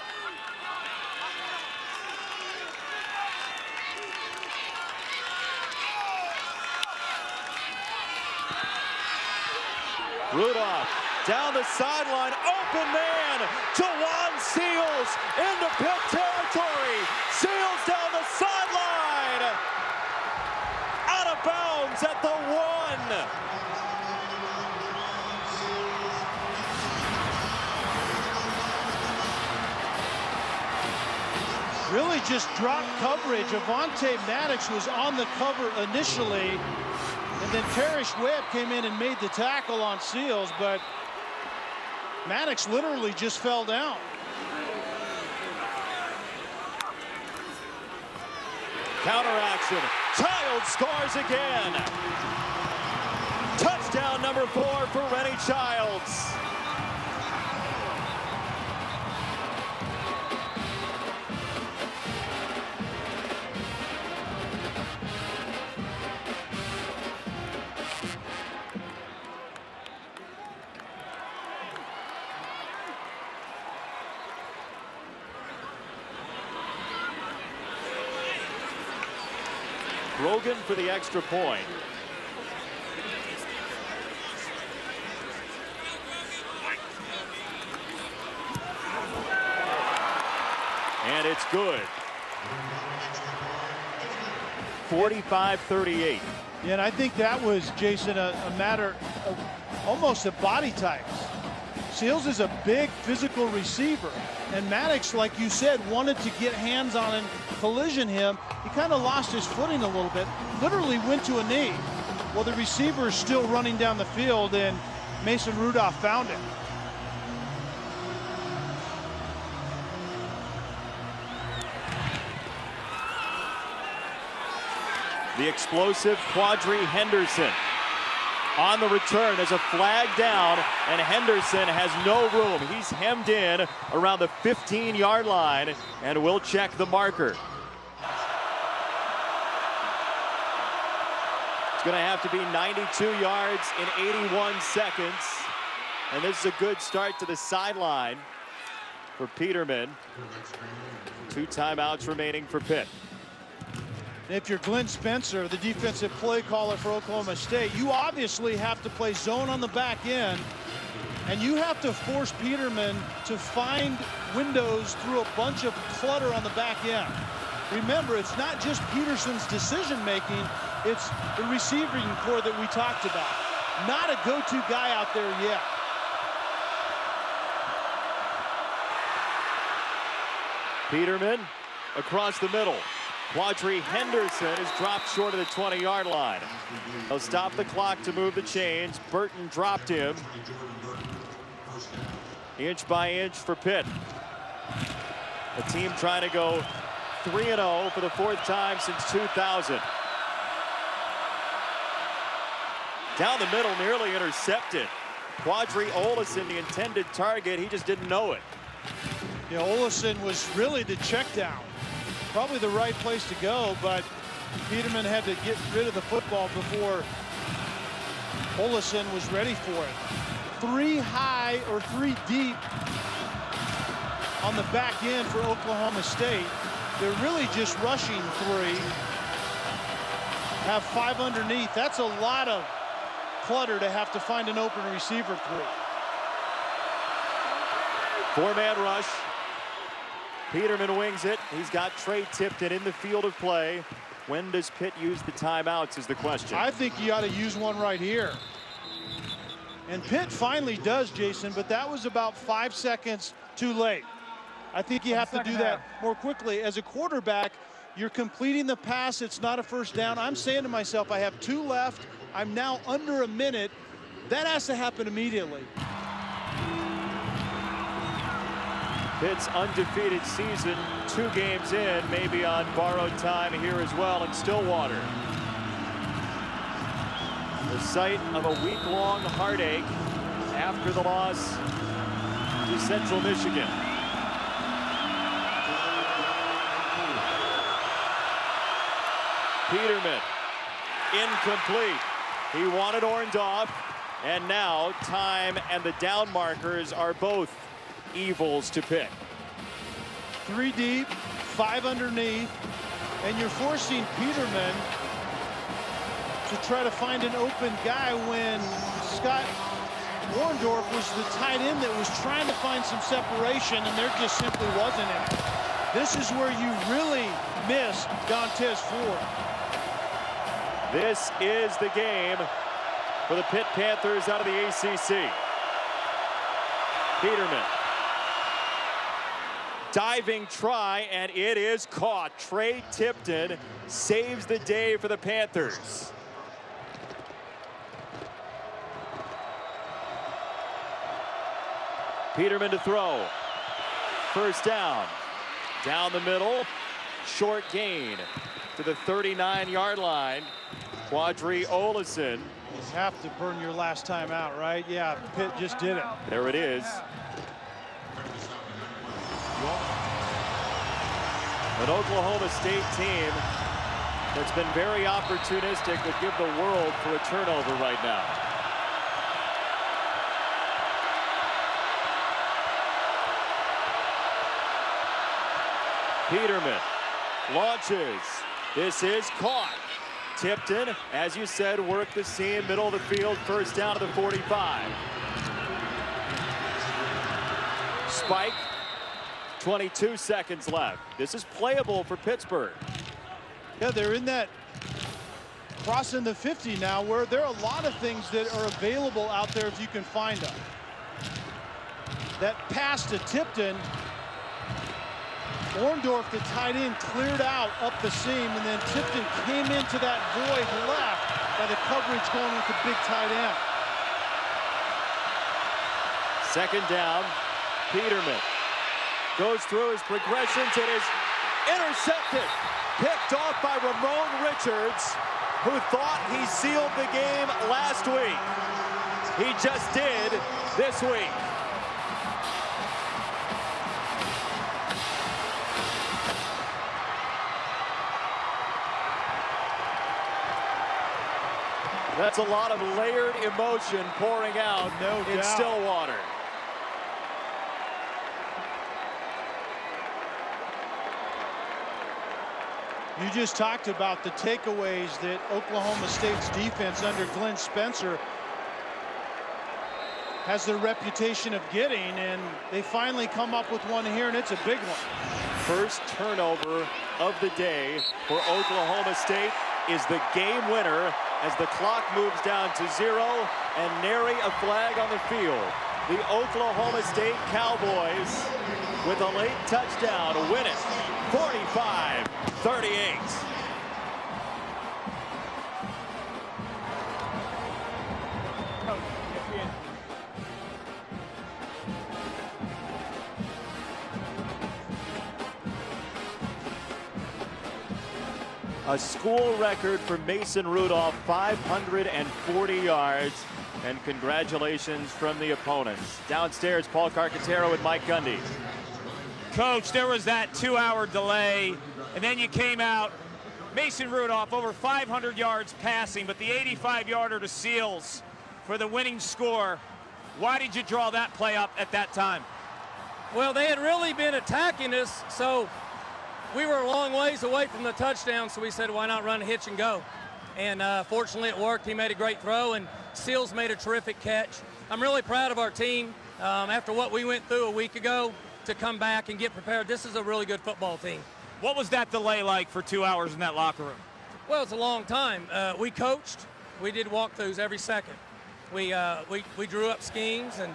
Rudolph down the sideline, open man, Jawan Seals into Pitt territory. Seals down the sideline, out of bounds at the 1. Really just dropped coverage. Avonte Maddox was on the cover initially, and then Parrish Webb came in and made the tackle on Seals, but Maddox literally just fell down. Counter action. Child scores again. Touchdown number 4 for Rennie Childs. Brogan for the extra point. And it's good. 45-38. Yeah, and I think that was, Jason, a matter of almost a body types. Seals is a big physical receiver, and Maddox, like you said, wanted to get hands on and collision him. He kind of lost his footing a little bit, literally went to a knee. Well, the receiver is still running down the field, and Mason Rudolph found it. The explosive Quadri Henderson on the return. There's a flag down, and Henderson has no room. He's hemmed in around the 15-yard line, and we'll check the marker. It's going to have to be 92 yards in 81 seconds. And this is a good start to the sideline for Peterman. 2 timeouts remaining for Pitt. If you're Glenn Spencer, the defensive play caller for Oklahoma State, you obviously have to play zone on the back end And you have to force Peterman to find windows through a bunch of clutter on the back end. Remember, it's not just Peterson's decision-making, it's the receiving core that we talked about. Not a go-to guy out there yet. Peterman across the middle. Quadri Henderson is dropped short of the 20-yard line. They'll stop the clock to move the chains. Burton dropped him. Inch by inch for Pitt. A team trying to go 3-0 for the 4th time since 2000. Down the middle, nearly intercepted. Quadri Olesen, the intended target, he just didn't know it. Yeah, Olesen was really the check down. Probably the right place to go, but Peterman had to get rid of the football before Olesen was ready for it. 3 high or 3 deep on the back end for Oklahoma State. They're really just rushing 3. Have 5 underneath. That's a lot of clutter to have to find an open receiver 3. 4-man rush. Peterman wings it. He's got Trey Tipton in the field of play. When does Pitt use the timeouts is the question. I think you ought to use one right here. And Pitt finally does, Jason, but that was about 5 seconds too late. I think you have to do that more quickly. As a quarterback, you're completing the pass. It's not a first down. I'm saying to myself, I have 2 left. I'm now under a minute. That has to happen immediately. Pitt's undefeated season, 2 games in, maybe on borrowed time here as well in Stillwater. The site of a week-long heartache after the loss to Central Michigan. Peterman, incomplete. He wanted Orndorff, and now time and the down markers are both evils to Pitt. 3 deep, 5 underneath, and you're forcing Peterman to try to find an open guy when Scott Orndorff was the tight end that was trying to find some separation, and there just simply wasn't any. This is where you really miss Dantes Ford. This is the game for the Pitt Panthers out of the ACC. Peterman. Diving try, and it is caught. Trey Tipton saves the day for the Panthers. Peterman to throw. First down. Down the middle. Short gain to the 39-yard line. Quadri Olesen. You have to burn your last time out, right? Yeah, Pitt just did it. There it is. An Oklahoma State team that's been very opportunistic would give the world for a turnover right now. Peterman launches. This is caught. Tipton, as you said, worked the seam, middle of the field, first down to the 45. Spike. 22 seconds left. This is playable for Pittsburgh. Yeah, they're in that crossing the 50 now, where there are a lot of things that are available out there if you can find them. That pass to Tipton, Orndorff, the tight end, cleared out up the seam, and then Tipton came into that void left by the coverage going with the big tight end. Second down, Peterman goes through his progressions. It is intercepted, picked off by Ramon Richards, who thought he sealed the game last week. He just did this week. That's a lot of layered emotion pouring out in Stillwater. You just talked about the takeaways that Oklahoma State's defense under Glenn Spencer has the reputation of getting, and they finally come up with one here, and it's a big one. First turnover of the day for Oklahoma State is the game winner as the clock moves down to 0 and nary a flag on the field. The Oklahoma State Cowboys with a late touchdown win it 45-38. A school record for Mason Rudolph, 540 yards, and congratulations from the opponents. Downstairs, Paul Carcaterra and Mike Gundy. Coach, there was that 2-hour delay, and then you came out. Mason Rudolph over 500 yards passing, but the 85-yarder to Seals for the winning score. Why did you draw that play up at that time? Well, they had really been attacking us, so we were a long ways away from the touchdown, so we said, why not run a hitch and go? And fortunately, it worked. He made a great throw, and Seals made a terrific catch. I'm really proud of our team. After what we went through a week ago, to come back and get prepared, this is a really good football team. What was that delay like for 2 hours in that locker room? Well, it's a long time. We coached. We did walkthroughs every second. We drew up schemes, and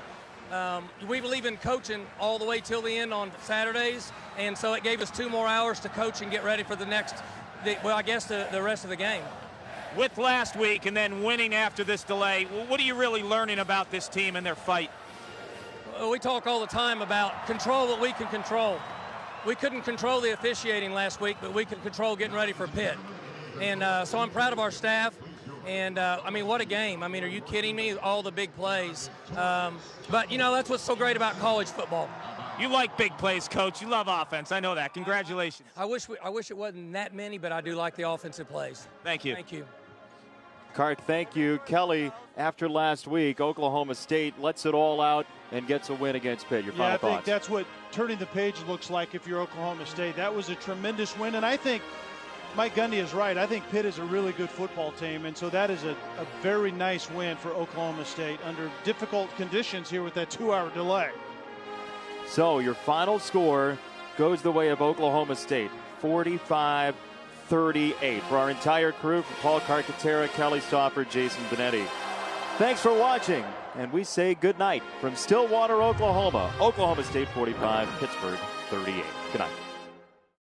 we believe in coaching all the way till the end on Saturdays, and so it gave us 2 more hours to coach and get ready for the rest of the game. With last week and then winning after this delay, what are you really learning about this team and their fight? We talk all the time about control what we can control. We couldn't control the officiating last week, but we could control getting ready for Pitt. And so I'm proud of our staff. And, I mean, what a game. I mean, are you kidding me? All the big plays. But, you know, that's what's so great about college football. You like big plays, Coach. You love offense. I know that. Congratulations. I wish it wasn't that many, but I do like the offensive plays. Thank you. Thank you. Kark, thank you. Kelly, after last week, Oklahoma State lets it all out and gets a win against Pitt. Your final I thoughts? think that's what turning the page looks like if you're Oklahoma State. That was a tremendous win, and I think Mike Gundy is right. I think Pitt is a really good football team, and so that is a very nice win for Oklahoma State under difficult conditions here with that 2-hour delay. So your final score goes the way of Oklahoma State, 45-38. For our entire crew, from Paul Carcaterra, Kelly Stauffer, Jason Benetti. Thanks for watching, and we say good night from Stillwater, Oklahoma. Oklahoma State 45, Pittsburgh 38. Good night.